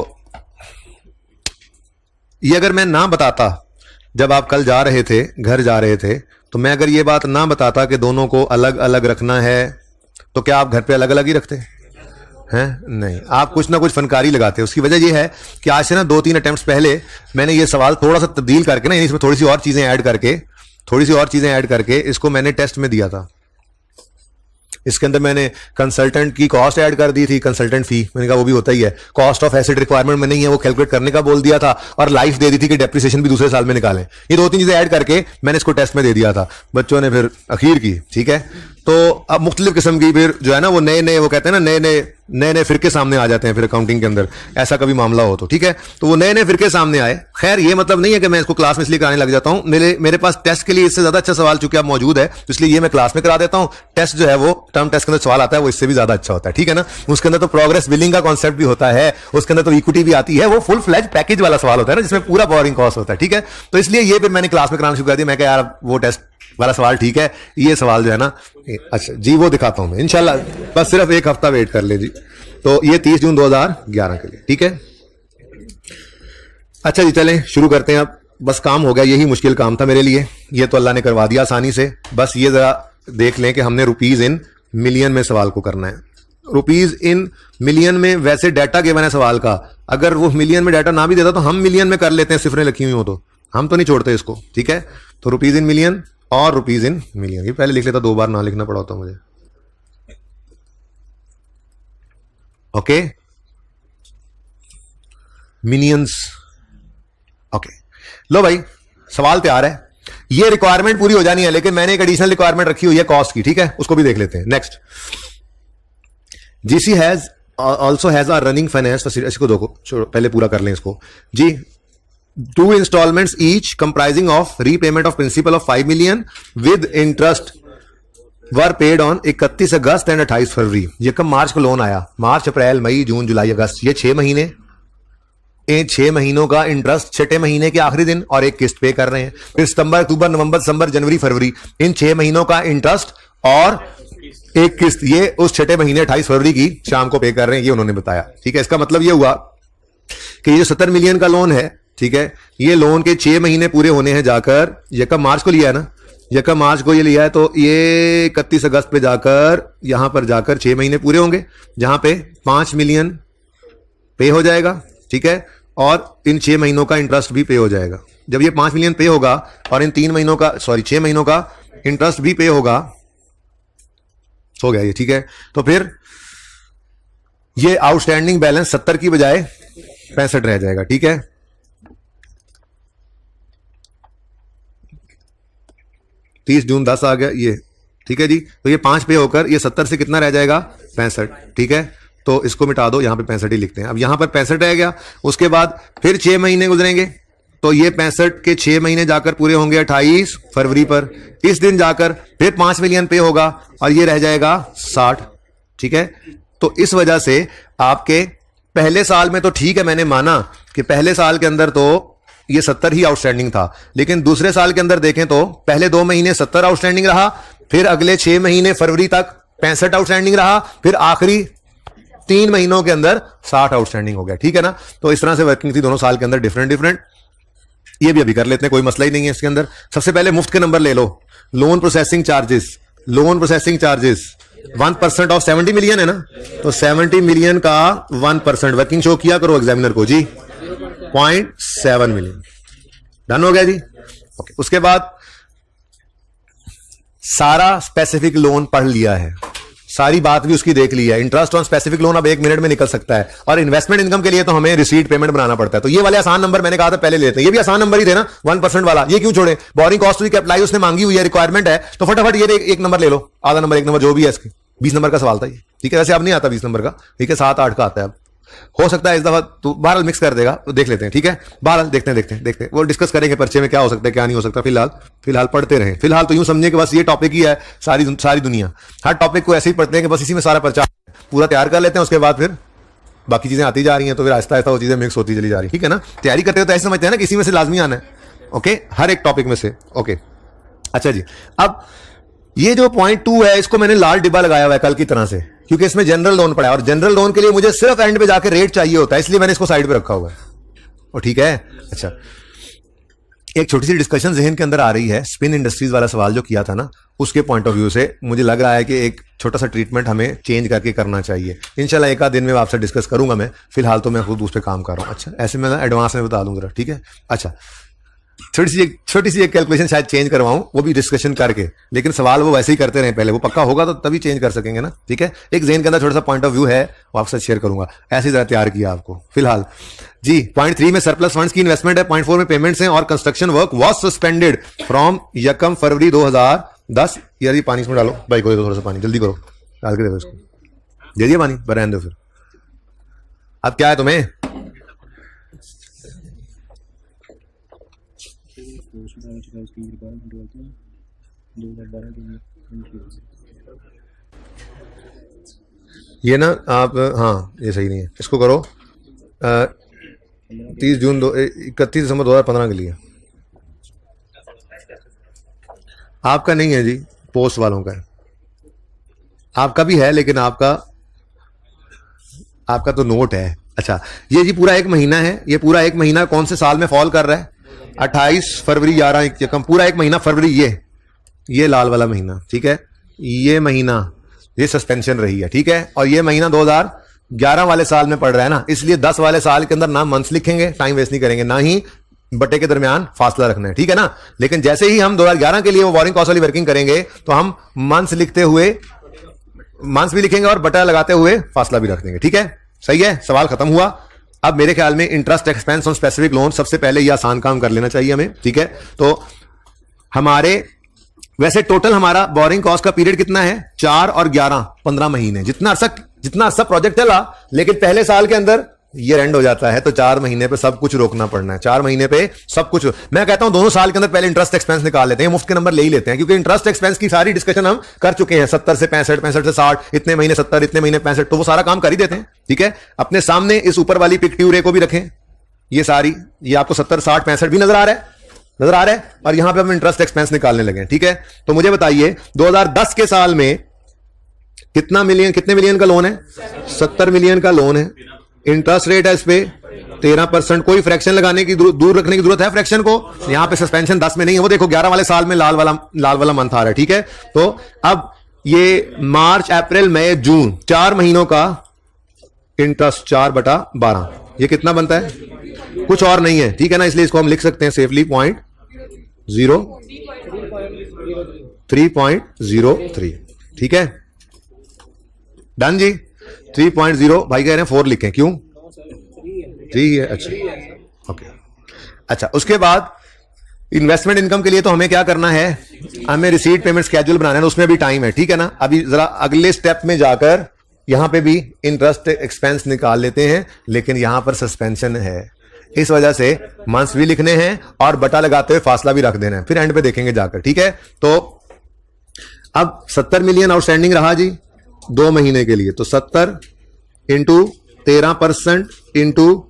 ये अगर मैं ना बताता जब आप कल जा रहे थे, घर जा रहे थे, तो मैं अगर ये बात ना बताता कि दोनों को अलग अलग रखना है, तो क्या आप घर पे अलग अलग ही रखते हैं? नहीं, आप कुछ ना कुछ फनकारी लगाते। उसकी वजह यह है कि आज से ना 2-3 अटेम्प्ट्स पहले मैंने ये सवाल थोड़ा सा तब्दील करके ना, इसमें थोड़ी सी और चीजें ऐड करके इसको मैंने टेस्ट में दिया था। इसके अंदर मैंने कंसल्टेंट की कॉस्ट ऐड कर दी थी, कंसल्टेंट फी, मैंने कहा वो भी होता ही है, कॉस्ट ऑफ एसेट रिक्वायरमेंट में नहीं है वो कैलकुलेट करने का बोल दिया था, और लाइफ दे दी थी कि डेप्रिसिएशन भी दूसरे साल में निकालें। ये 2-3 चीजें ऐड करके मैंने इसको टेस्ट में दे दिया था, बच्चों ने फिर अखीर की, ठीक है। तो अब मुख्तलिफ किस्म की फिर जो है ना वो नए वो कहते हैं ना नए फिरके सामने आ जाते हैं फिर अकाउंटिंग के अंदर, ऐसा कभी मामला हो तो, ठीक है। तो वो नए फिरके सामने आए। खैर ये मतलब नहीं है कि मैं इसको क्लास में इसलिए कराने लग जाता हूं, मेरे पास टेस्ट के लिए इससे ज्यादा अच्छा सवाल चूंकि अब मौजूद है, तो इसलिए ये मैं क्लास में करा देता हूं। टेस्ट जो है वो टर्म टेस्ट के अंदर सवाल आता है वो इससे भी ज्यादा अच्छा होता है, ठीक है ना। उसके अंदर तो प्रोग्रेस बिलिंग का कॉन्सेप्ट भी होता है, उसके अंदर तो इक्विटी भी आती है, वो फुल फ्लैज पैकेज वाला सवाल होता है ना, जिसमें पूरा बोरिंग कॉस्ट होता है, ठीक है। तो इसलिए ये फिर मैंने क्लास में कराना शुरू कर दिया। मैं कहा यार वो टेस्ट वाला सवाल ठीक है, ये सवाल जो है ना, अच्छा जी वो दिखाता हूं मैं इंशाल्लाह, बस सिर्फ 1 हफ्ता वेट कर ले जी। तो ये 30 जून 2011 के लिए, ठीक है। अच्छा जी चलें शुरू करते हैं अब, बस काम हो गया, यही मुश्किल काम था मेरे लिए, ये तो अल्लाह ने करवा दिया आसानी से। बस ये जरा देख लें कि हमने रुपीज इन मिलियन में सवाल को करना है। रुपीज इन मिलियन में वैसे डाटा गिवन है सवाल का, अगर वो मिलियन में डाटा ना भी देता तो हम मिलियन में कर लेते हैं, सिफरें लिखी हुई हो तो हम तो नहीं छोड़ते इसको, ठीक है। तो रुपीज इन मिलियन और रुपीज इन मिलियन, ये पहले लिख लेता, 2 बार ना लिखना पड़ा होता मुझे, ओके। Millions, okay. लो भाई, सवाल तैयार है। ये रिक्वायरमेंट पूरी हो जानी है, लेकिन मैंने एक एडिशनल रिक्वायरमेंट रखी हुई है कॉस्ट की, ठीक है, उसको भी देख लेते हैं। Next, GC has also has a running finance facility. इसको देखो, पहले पूरा कर लें इसको जी। 2 installments each comprising of repayment of principal of 5 million with interest were paid on 31 August and 28 February. ये कब मार्च को लोन आया? मार्च, अप्रैल, मई, जून, जुलाई, अगस्त, ये 6 महीने। इन 6 महीनों का इंटरेस्ट छठे महीने के आखिरी दिन और एक किस्त पे कर रहे हैं। फिर सितंबर, अक्टूबर, नवंबर, दिसंबर, जनवरी, फरवरी, इन 6 महीनों का इंटरेस्ट और एक किस्त, ये उस छठे महीने 28 फरवरी की शाम को पे कर रहे हैं, ये उन्होंने बताया। ठीक है, इसका मतलब ये हुआ कि ये 70 मिलियन का लोन है, ठीक है, ये लोन के 6 महीने पूरे होने हैं जाकर, ये कब मार्च को लिया है ना, ये कब मार्च को ये लिया है, तो ये 31 अगस्त पे जाकर यहां पर जाकर 6 महीने पूरे होंगे, जहां पे 5 मिलियन पे हो जाएगा, ठीक है, और इन 6 महीनों का इंटरेस्ट भी पे हो जाएगा। जब ये 5 मिलियन पे होगा और इन 3 महीनों का 6 महीनों का इंटरेस्ट भी पे होगा, हो गया ये, ठीक है। तो फिर ये आउटस्टैंडिंग बैलेंस 70 की बजाय 65 रह जाएगा, ठीक है। जून 10 आ गया ये, ठीक है जी। तो ये 5 पे होकर ये 70 से कितना रह जाएगा? 65, ठीक है। तो इसको मिटा दो, यहां पे 65 ही लिखते हैं। अब यहां पर 65 रह गया, उसके बाद फिर 6 महीने गुजरेंगे, तो ये 65 के 6 महीने जाकर पूरे होंगे 28 फरवरी पर। इस दिन जाकर फिर 5 मिलियन पे होगा और ये रह जाएगा 60, ठीक है। तो इस वजह से आपके पहले साल में तो ठीक है, मैंने माना कि पहले साल के अंदर तो ये 70 ही आउटस्टैंडिंग था, लेकिन दूसरे साल के अंदर देखें तो पहले 2 महीने 70 आउटस्टैंडिंग रहा, फिर अगले 6 महीने फरवरी तक 65 आउटस्टैंडिंग रहा, फिर आखिरी 3 महीनों के अंदर 60 आउटस्टैंडिंग हो गया, ठीक है ना। तो इस तरह से वर्किंग थी दोनों साल के अंदर, डिफरेंट। ये भी अभी कर लेते हैं, कोई मसला ही नहीं है इसके अंदर। सबसे पहले मुफ्त के नंबर ले लो। Loan processing charges, 1% of 70 million है ना, तो 70 मिलियन का 1% वर्किंग शो किया करो एग्जामिनर को जी, 0.7 मिलियन। डन हो गया जी, ओके। उसके बाद सारा स्पेसिफिक लोन पढ़ लिया है, सारी बात भी उसकी देख ली है। इंटरेस्ट ऑन स्पेसिफिक लोन अब 1 मिनट में निकल सकता है, और इन्वेस्टमेंट इनकम के लिए तो हमें रिसीट पेमेंट बनाना पड़ता है। तो ये वाले आसान नंबर मैंने कहा था पहले लेते हैं, ये भी आसान नंबर ही थे ना, 1% वाला, ये क्यों छोड़े? बोरिंग कॉस्ट भी अप्लाई उसने मांगी हुई है, रिक्वायरमेंट है, तो फटाफट ये एक नंबर ले लो, आधा नंबर, 1 नंबर, जो भी है इसके। 20 नंबर का सवाल था ये, ठीक है। वैसे अब नहीं आता 20 नंबर का, ठीक है, 7-8 का आता है अब, हो सकता है इस दफा तो बहरहाल मिक्स कर देगा, तो देख लेते हैं, ठीक है। बहरहाल देखते हैं, वो डिस्कस करेंगे पर्चे में क्या हो सकता है क्या नहीं हो सकता। फिलहाल पढ़ते रहें। फिलहाल तो यूं समझे कि बस ये टॉपिक ही है, सारी दुनिया हर टॉपिक को ऐसे ही पढ़ते हैं कि बस इसी में सारा पर्चा पूरा तैयार कर लेते हैं, उसके बाद फिर बाकी चीजें आती जा रही हैं, तो फिर आहिस्ता आहिस्ता वो चीजें मिक्स होती चली जा रही है, ठीक है ना। तैयारी करते हो तो ऐसे समझते हैं ना, किसी में से लाजमी आना है, ओके, हर एक टॉपिक में से, ओके। अच्छा जी, अब ये जो पॉइंट 2 है, इसको मैंने लाल डिब्बा लगाया हुआ है कल की तरह से, क्योंकि इसमें जनरल लोन पड़ा है, और जनरल लोन के लिए मुझे सिर्फ एंड पे जाकर रेट चाहिए होता है, इसलिए मैंने इसको साइड पे रखा हुआ है, और ठीक है। अच्छा, एक छोटी सी डिस्कशन जहन के अंदर आ रही है, स्पिन इंडस्ट्रीज वाला सवाल जो किया था ना, उसके पॉइंट ऑफ व्यू से मुझे लग रहा है कि एक छोटा सा ट्रीटमेंट हमें चेंज करके करना चाहिए। इंशाल्लाह एक आध दिन में आपसे डिस्कस करूंगा मैं, फिलहाल तो मैं खुद उस पर काम कर रहा हूं। अच्छा, ऐसे मैं एडवांस में बता दूंगा, ठीक है। अच्छा, छोटी सी एक कैलकुलेशन शायद चेंज करवाऊं, वो भी डिस्कशन करके, लेकिन सवाल वो वैसे ही करते रहे पहले, वो पक्का होगा तो तभी चेंज कर सकेंगे ना, ठीक है। एक ज़हन के अंदर छोटा सा पॉइंट ऑफ व्यू है, वो आपसे शेयर करूंगा, ऐसे जरा तैयार किया आपको। फिलहाल जी, पॉइंट 3 में सरप्लस फंड्स की इन्वेस्टमेंट है, पॉइंट 4 में पेमेंट्स हैं, और construction work was suspended from 1 फरवरी 2010। यार ये पानी इसमें डालो, भाई को थोड़ा सा पानी जल्दी करो, डाल के देखो इसको, दे दिया पानी, रहने दो फिर। अब क्या है तुम्हें? ये ना आप, हाँ ये सही नहीं है, इसको करो 31 दिसंबर 2015 के लिए। आपका नहीं है जी, पोस्ट वालों का है, आपका भी है, लेकिन आपका तो नोट है। अच्छा, ये जी पूरा 1 महीना है, ये पूरा 1 महीना कौन से साल में फॉल कर रहा है? 28 फरवरी 11 पूरा 1 महीना फरवरी, ये लाल वाला महीना, ठीक है। ये महीना ये सस्पेंशन रही है, ठीक है। और ये महीना 2011 वाले साल में पड़ रहा है ना, इसलिए 10 वाले साल के अंदर ना मंथ्स लिखेंगे, टाइम वेस्ट नहीं करेंगे, ना ही बटे के दरमियान फासला रखना है, ठीक है ना। लेकिन जैसे ही हम 2011 के लिए वो बोरिंग कॉस्ट वाली वर्किंग करेंगे, तो हम मंथ्स लिखते हुए मंथ्स भी लिखेंगे और बटा लगाते हुए फासला भी रख देंगे, ठीक है। सही है, सवाल खत्म हुआ। अब मेरे ख्याल में interest expense on specific loan सबसे पहले ये आसान काम कर लेना चाहिए हमें, ठीक है। तो हमारे वैसे टोटल हमारा बोरिंग कॉस्ट का पीरियड कितना है, 4 और 11 15 महीने, जितना अर्सा प्रोजेक्ट चला, लेकिन पहले साल के अंदर ये एंड हो जाता है, तो 4 महीने पे सब कुछ रोकना पड़ना है। 4 महीने पे सब कुछ, मैं कहता हूं दोनों साल के अंदर पहले इंटरेस्ट एक्सपेंस निकाल लेते हैं, मुफ्त के नंबर ले ही लेते हैं, क्योंकि इंटरेस्ट एक्सपेंस की सारी डिस्कशन हम कर चुके हैं। 70 से 65, 65 से 60, इतने महीने 70, इतने महीने 65, तो वो सारा काम कर ही देते हैं, ठीक है। अपने सामने इस ऊपर वाली पिक्ट्यू रे को भी रखें, ये सारी, ये आपको 70, 60, 65 भी नजर आ रहा है, और यहां पे हम इंटरेस्ट एक्सपेंस निकालने लगे, ठीक है। तो मुझे बताइए 2010 के साल में कितने मिलियन का लोन है, 70 मिलियन का लोन है। इंटरेस्ट रेट है इस पे 13%। कोई फ्रैक्शन लगाने की दूर रखने की जरूरत है फ्रैक्शन को, यहां पे सस्पेंशन 10 में नहीं है, वो देखो 11 वाले साल में लाल वाला मंथ आ रहा है, ठीक है। तो अब ये मार्च, अप्रैल, मई, जून 4 महीनों का इंटरेस्ट 4/12, ये कितना बनता है, कुछ और नहीं है, ठीक है ना। इसलिए इसको हम लिख सकते हैं सेफली 3.03, ठीक है, डन जी। 3.0 भाई कह रहे हैं 4 लिखें, क्यों, 3 है, अच्छा ओके। अच्छा, उसके बाद इन्वेस्टमेंट इनकम के लिए तो हमें क्या करना है, हमें रिसीट पेमेंट स्केड्यूल बनाना है, उसमें भी टाइम है, ठीक है ना। अभी जरा अगले स्टेप में जाकर यहां पे भी इंटरेस्ट एक्सपेंस निकाल लेते हैं, लेकिन यहां पर सस्पेंशन है, इस वजह से मंथ्स भी लिखने हैं और बटा लगाते हुए फासला भी रख देना है, फिर एंड पे देखेंगे जाकर, ठीक है। तो अब 70 मिलियन आउटस्टैंडिंग रहा जी 2 महीने के लिए, तो 70 इंटू 13% इंटू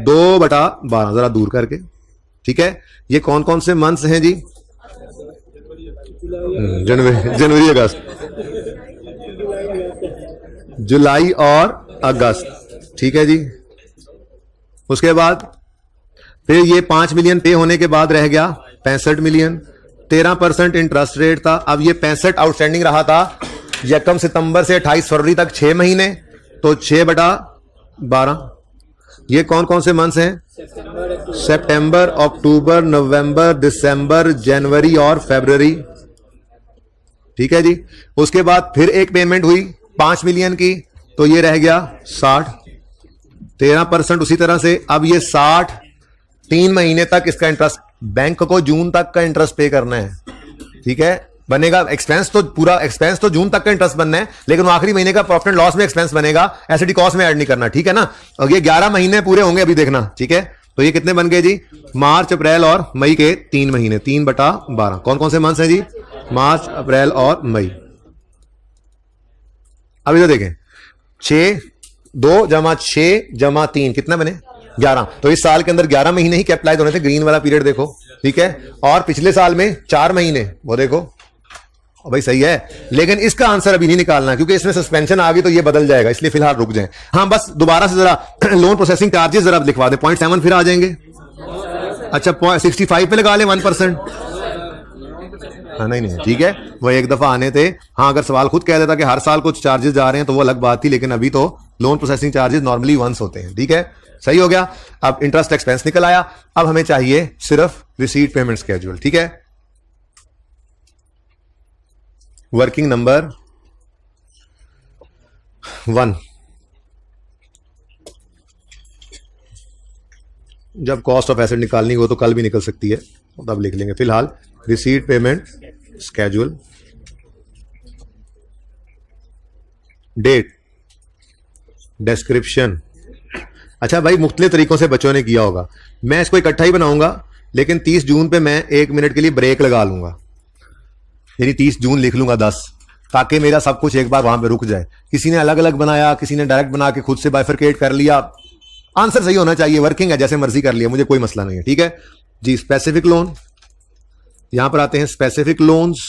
2/12, जरा दूर करके, ठीक है। ये कौन कौन से मंथ्स हैं जी, जनवरी अगस्त, जुलाई और अगस्त, ठीक है जी। उसके बाद फिर ये 5 मिलियन पे होने के बाद रह गया 65 मिलियन, 13% इंटरेस्ट रेट था। अब ये 65 आउटस्टैंडिंग रहा था 1 सितंबर से 28 फरवरी तक 6 महीने, तो 6/12। ये कौन कौन से मंथ्स हैं, सितंबर, अक्टूबर, नवंबर, दिसंबर, जनवरी और फरवरी, ठीक है जी। उसके बाद फिर एक पेमेंट हुई 5 मिलियन की, तो ये रह गया 60, 13% उसी तरह से। अब ये 60 3 महीने तक इसका इंटरेस्ट, बैंक को जून तक का इंटरेस्ट पे करना है, ठीक है, बनेगा एक्सपेंस, तो पूरा एक्सपेंस तो जून तक का इंटरेस्ट बनना है, लेकिन आखिरी महीने का प्रॉफिट एंड लॉस में एक्सपेंस बनेगा, एसडी कॉस्ट में ऐड नहीं करना, ठीक है ना। और ये 11 महीने पूरे होंगे अभी देखना, ठीक है। तो ये कितने बन गए जी, मार्च, अप्रैल और मई के 3 महीने, 3/12। कौन कौन से मंथ्स हैं जी, मार्च, अप्रैल और मई। अभी तो देखें 2 + 6 + 3 कितना बने, 11। तो इस साल के अंदर 11 महीने ही कैपिटलाइज होने थे, ग्रीन वाला पीरियड देखो, ठीक है। और पिछले साल में 4 महीने, वो देखो भाई सही है, लेकिन इसका आंसर अभी नहीं निकालना क्योंकि इसमें सस्पेंशन आ गई, तो ये बदल जाएगा, इसलिए फिलहाल रुक जाएं। हाँ, बस दोबारा से जरा लोन प्रोसेसिंग चार्जेस जरा लिखवा दें, 0.7 फिर आ जाएंगे। अच्छा 65 पे लगा लें 1%, हाँ नहीं ठीक है, वो एक दफा आने थे। हाँ, अगर सवाल खुद कह देता कि हर साल कुछ चार्जेस जा रहे हैं तो वो अलग बात थी, लेकिन अभी तो loan processing charges normally once होते हैं, ठीक है, सही हो गया। अब इंटरेस्ट एक्सपेंस निकल आया, अब हमें चाहिए सिर्फ रिसीट पेमेंट स्केड्यूल, ठीक है। वर्किंग नंबर 1, जब कॉस्ट ऑफ एसेट निकालनी हो तो कल भी निकल सकती है, तब लिख लेंगे। फिलहाल receipt payment schedule, date, description. अच्छा भाई, मुख्तलिफ तरीकों से बच्चों ने किया होगा, मैं इसको इकट्ठा ही बनाऊंगा, लेकिन 30 जून पे मैं 1 मिनट के लिए ब्रेक लगा लूंगा, यानी 30 जून लिख लूंगा 10, ताकि मेरा सब कुछ एक बार वहां पे रुक जाए। किसी ने अलग अलग बनाया, किसी ने डायरेक्ट बना के खुद से बाइफरकेट कर लिया, आंसर सही होना चाहिए, वर्किंग है, जैसे मर्जी कर लिया, मुझे कोई मसला नहीं है, ठीक है जी। स्पेसिफिक लोन, यहां पर आते हैं स्पेसिफिक लोन्स,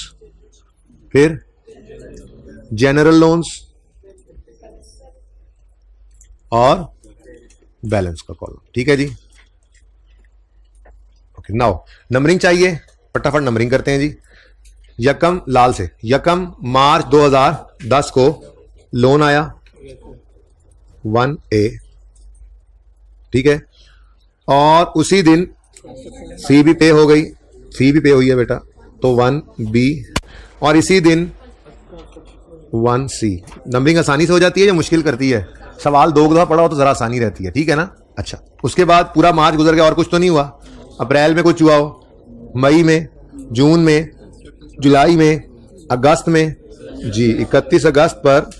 फिर जनरल लोन्स और बैलेंस का कॉलम, ठीक है जी। ओके, नाउ नंबरिंग चाहिए, फटाफट नंबरिंग करते हैं जी। यकम लाल से, यकम मार्च 2010 को लोन आया 1A, ठीक है, और उसी दिन सी भी पे हो गई, सी भी पे हुई है बेटा, तो 1B, और इसी दिन 1C। नंबरिंग आसानी से हो जाती है या मुश्किल करती है, सवाल 2 दफा पढ़ा हो तो जरा आसानी रहती है, ठीक है ना। अच्छा, उसके बाद पूरा मार्च गुजर गया और कुछ तो नहीं हुआ? अप्रैल में कुछ हुआ हो, मई में, जून में, जुलाई में, अगस्त में? जी, 31 अगस्त पर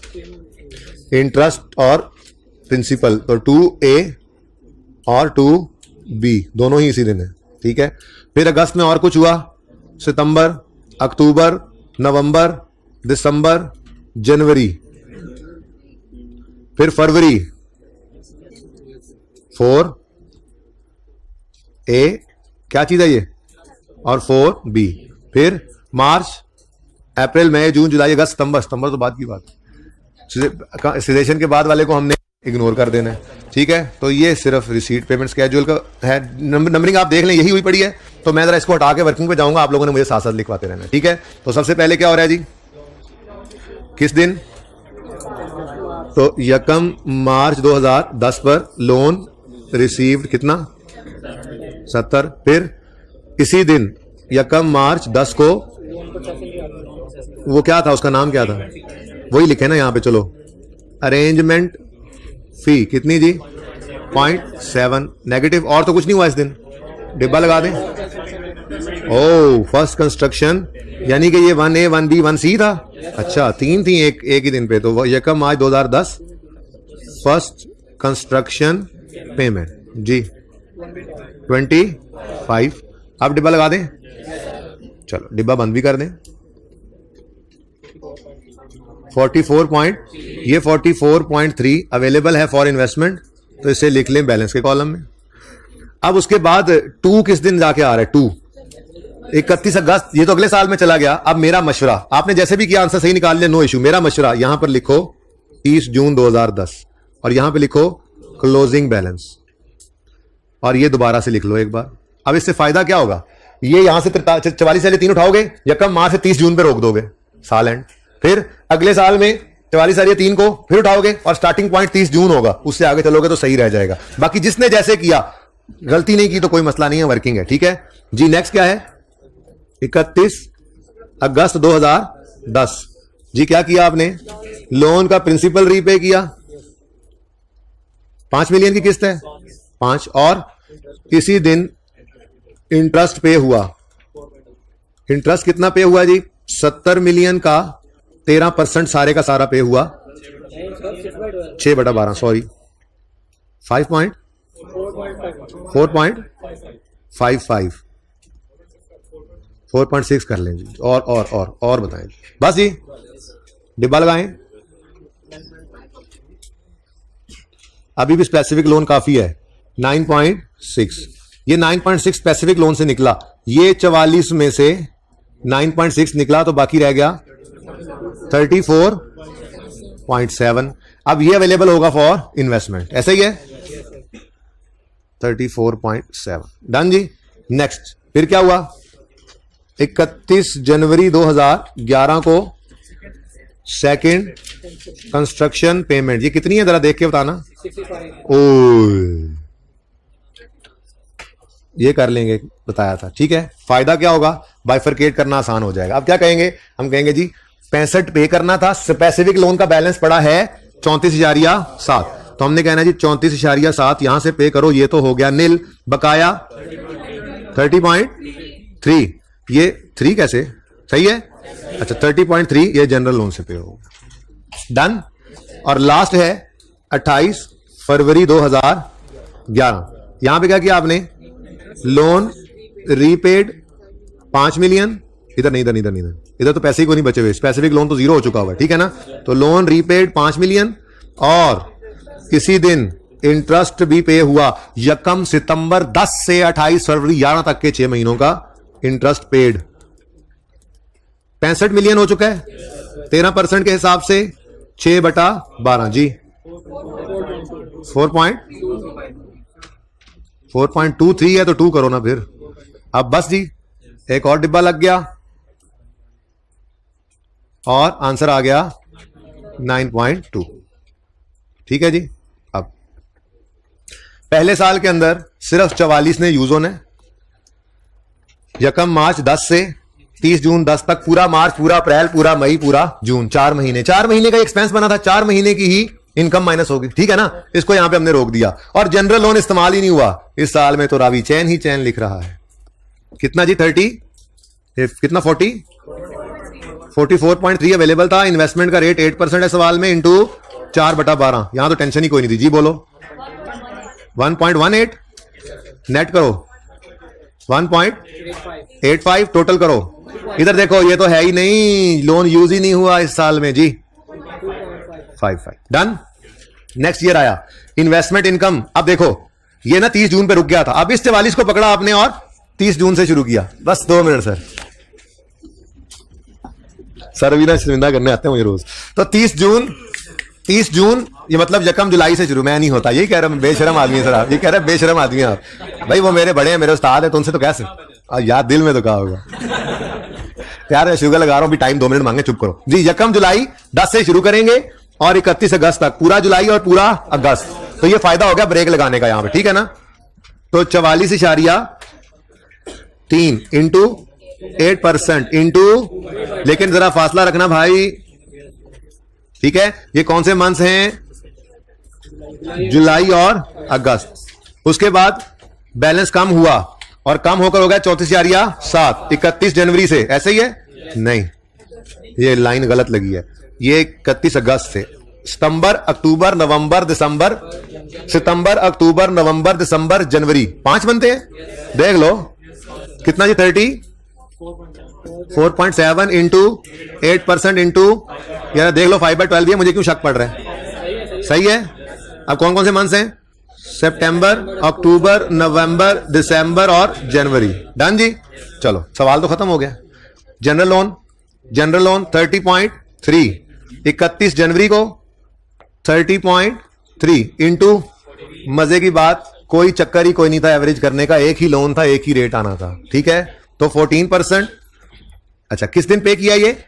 इंटरेस्ट और प्रिंसिपल, तो 2A और 2B दोनों ही इसी दिन है, ठीक है। फिर अगस्त में और कुछ हुआ? सितंबर, अक्टूबर, नवंबर, दिसंबर, जनवरी, फिर फरवरी 4A, क्या चीज है ये, और 4B, फिर मार्च, अप्रैल, मई, जून, जुलाई, अगस्त, सितंबर। सितंबर तो बाद की बात, सिलेक्शन के बाद वाले को हमने इग्नोर कर देना है, ठीक है। तो ये सिर्फ रिसीट पेमेंट स्केड्यूल का है। नंबरिंग आप देख लें, यही हुई पड़ी है। तो मैं जरा इसको हटा के वर्किंग पे जाऊंगा, आप लोगों ने मुझे साथ साथ लिखवाते रहना, ठीक है। तो सबसे पहले क्या हो रहा है जी, किस दिन? तो 1 मार्च 2010 पर लोन रिसीव्ड कितना? 70। फिर इसी दिन 1 मार्च 10 को, वो क्या था, उसका नाम क्या था, वही लिखे ना यहाँ पे, चलो, अरेंजमेंट फी कितनी जी? 0.7 नेगेटिव। और तो कुछ नहीं हुआ इस दिन, डिब्बा लगा दें। ओ, फर्स्ट कंस्ट्रक्शन, यानी कि ये 1A 1B 1C था। अच्छा, 3 थी एक ही दिन पे। तो 1 मार्च 2010 फर्स्ट कंस्ट्रक्शन पेमेंट जी 25। अब डिब्बा लगा दें, चलो डिब्बा बंद भी कर दें। 44.3 अवेलेबल है फॉर इन्वेस्टमेंट, तो इसे लिख लें बैलेंस के कॉलम में। अब उसके बाद 2 किस दिन जाके आ रहा है? 2 31 अगस्त, ये तो अगले साल में चला गया। अब मेरा मशवरा, आपने जैसे भी किया आंसर सही निकाल लिया, नो इशू। मेरा मशवरा, यहां पर लिखो 30 जून 2010 और यहां पे लिखो क्लोजिंग बैलेंस, और ये दोबारा से लिख लो एक बार। अब इससे फायदा क्या होगा, ये यहां से 44 वाले 3 उठाओगे, 1 मार्च से 30 जून पे रोक दोगे, साल एंड। फिर अगले साल में 44 वाले 3 को फिर उठाओगे और स्टार्टिंग पॉइंट 30 जून होगा, उससे आगे चलोगे तो सही रह जाएगा। बाकी जिसने जैसे किया, गलती नहीं की तो कोई मसला नहीं है, वर्किंग है, ठीक है जी। नेक्स्ट क्या है? 31 अगस्त 2010 जी, क्या किया आपने? लोन का प्रिंसिपल रीपे किया, 5 मिलियन की किस्त है 5, और इसी दिन इंटरेस्ट पे हुआ। इंटरेस्ट कितना पे हुआ जी? 70 मिलियन का 13% सारे का सारा पे हुआ, 6/12, सॉरी 4.55, 4.6 कर लें जी। और बताएं, बस जी, डिब्बा लगाएं। अभी भी स्पेसिफिक लोन काफी है, 9.6। ये 9.6 स्पेसिफिक लोन से निकला, ये 44 में से 9.6 निकला, तो बाकी रह गया 34.7। अब ये अवेलेबल होगा फॉर इन्वेस्टमेंट, ऐसा ही है, 34.7। डन जी। नेक्स्ट, फिर क्या हुआ? 31 जनवरी 2011 को सेकंड कंस्ट्रक्शन पेमेंट, ये कितनी है जरा देख के बताना। ओ, ये कर लेंगे, बताया था, ठीक है। फायदा क्या होगा, बाइफरकेट करना आसान हो जाएगा। अब क्या कहेंगे, हम कहेंगे जी 65 पे करना था, स्पेसिफिक लोन का बैलेंस पड़ा है 34,700, तो हमने कहना जी 34,700 यहां से पे करो, ये तो हो गया नील। बकाया 30.3, ये 3 कैसे सही है? अच्छा, 30.3 ये जनरल लोन से पे होगा, डन। और लास्ट है 28 फरवरी 2011, यहां पे क्या किया आपने? लोन रीपेड 5 मिलियन, इधर नहीं, इधर तो पैसे ही को नहीं बचे हुए, स्पेसिफिक लोन तो 0 हो चुका हुआ है, ठीक है ना। तो लोन रीपेड 5 मिलियन, और इसी दिन इंटरेस्ट भी पे हुआ, 1 सितंबर 10 से 28 फरवरी 11 तक के 6 महीनों का इंटरेस्ट पेड 65 मिलियन हो चुका है। 13% के हिसाब से 6/12 जी 4.23 है, तो 2 करो ना फिर। अब बस जी, एक और डिब्बा लग गया और आंसर आ गया 9.2, ठीक है जी। अब पहले साल के अंदर सिर्फ 44 ने यूज होना है, 1 मार्च 10 से 30 जून 10 तक, पूरा मार्च, पूरा अप्रैल, पूरा मई, पूरा जून, 4 महीने। 4 महीने का एक्सपेंस बना था, 4 महीने की ही इनकम माइनस होगी, ठीक है ना। इसको यहां पे हमने रोक दिया और जनरल लोन इस्तेमाल ही नहीं हुआ इस साल में, तो रावी चैन ही चैन लिख रहा है। कितना जी 30 कितना 44.3 अवेलेबल था। इन्वेस्टमेंट का रेट 8% है सवाल में, इंटू 4/12। यहां तो टेंशन ही कोई नहीं थी जी। बोलो 1.18 नेट करो, 1.85 टोटल करो। इधर देखो ये तो है ही नहीं, लोन यूज ही नहीं हुआ इस साल में जी। 55 डन। नेक्स्ट ईयर आया इन्वेस्टमेंट इनकम। अब देखो ये ना 30 जून पे रुक गया था, अब इस 44 को पकड़ा आपने और 30 जून से शुरू किया। बस 2 मिनट सर भी ना शर्मिंदा करने आते हैं मुझे रोज। तो 30 जून ये मतलब यकम जुलाई से शुरू। मैं नहीं होता, यही कह रहा हूं बेशरम आदमी है सर आप, ये कह रहे बेशरम आदमी है आप। भाई वो मेरे बड़े हैं, मेरे उस्ताद है, तो उनसे तो कैसे यार दिल में तो कहा होगा यार। शुगर लगा रहा हूं, भी टाइम 2 मिनट मांगे, चुप करो जी। यकम जुलाई 10 से शुरू करेंगे और 31 अगस्त तक, पूरा जुलाई और पूरा अगस्त। तो ये फायदा हो गया ब्रेक लगाने का यहां पे, ठीक है ना। तो 44.3 इंटू 8% इंटू, लेकिन जरा फासला रखना भाई, ठीक है। ये कौन से मंथ्स हैं? जुलाई और अगस्त। उसके बाद बैलेंस कम हुआ और कम होकर हो गया 34.7 31 जनवरी से, ऐसे ही है नहीं, ये लाइन गलत लगी है। ये 31 अगस्त से सितंबर अक्टूबर नवंबर दिसंबर, सितंबर अक्टूबर नवंबर दिसंबर जनवरी, 5 बनते हैं। देख लो कितना जी 34.7 इंटू 8% इंटू, यार देख लो 5/12 भी है, मुझे क्यों शक पड़ रहा है? सही है। अब कौन कौन से मंथ्स हैं? सितंबर अक्टूबर नवंबर दिसंबर और जनवरी। डन जी। चलो सवाल तो खत्म हो गया। जनरल लोन 30.3 31 जनवरी को 30.3 इंटू, मजे की बात कोई चक्कर ही कोई नहीं था एवरेज करने का, एक ही लोन था, एक ही रेट आना था, ठीक है। तो 14%। अच्छा किस दिन पे किया ये?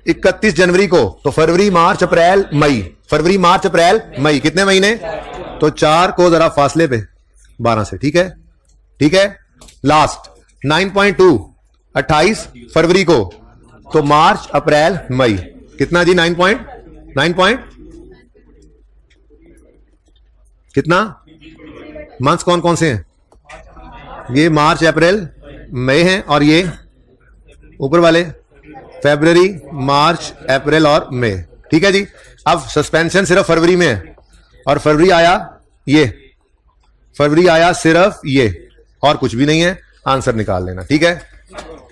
31 जनवरी को। तो फरवरी मार्च अप्रैल मई, फरवरी मार्च अप्रैल मई, कितने महीने? तो 4 को जरा फासले पे 12 से, ठीक है, ठीक है। लास्ट 9.2 28 फरवरी को, तो मार्च अप्रैल मई, कितना जी 9 कितना मंथ्स कौन कौन से हैं? ये मार्च अप्रैल मई हैं, और ये ऊपर वाले फरवरी मार्च अप्रैल और मई, ठीक है जी। अब सस्पेंशन सिर्फ फरवरी में है, और फरवरी आया ये, फरवरी आया सिर्फ ये, और कुछ भी नहीं है। आंसर निकाल लेना, ठीक है।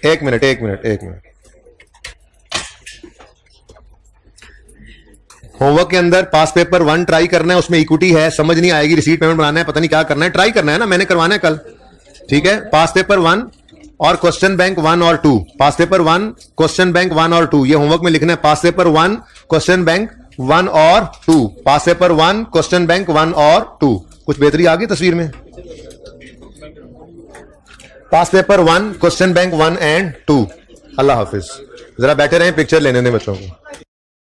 एक मिनट होमवर्क के अंदर पास पेपर 1 ट्राई करना है, उसमें इक्विटी है, समझ नहीं आएगी, रिसीट पेमेंट बनाना है, पता नहीं क्या करना है, ट्राई करना है ना, मैंने करवाना है कल, ठीक है। पास पेपर 1 और क्वेश्चन बैंक 1 और 2, पास पेपर 1 क्वेश्चन बैंक 1 और 2, ये होमवर्क में लिखना है। पास पेपर 1 क्वेश्चन बैंक 1 और 2, पास पेपर 1 क्वेश्चन बैंक 1 और 2। कुछ बेहतरी आ गई तस्वीर में? पास पेपर 1 क्वेश्चन बैंक 1 एंड 2। अल्लाह हाफिज। जरा बैठे रहें, पिक्चर लेने दें बच्चों को।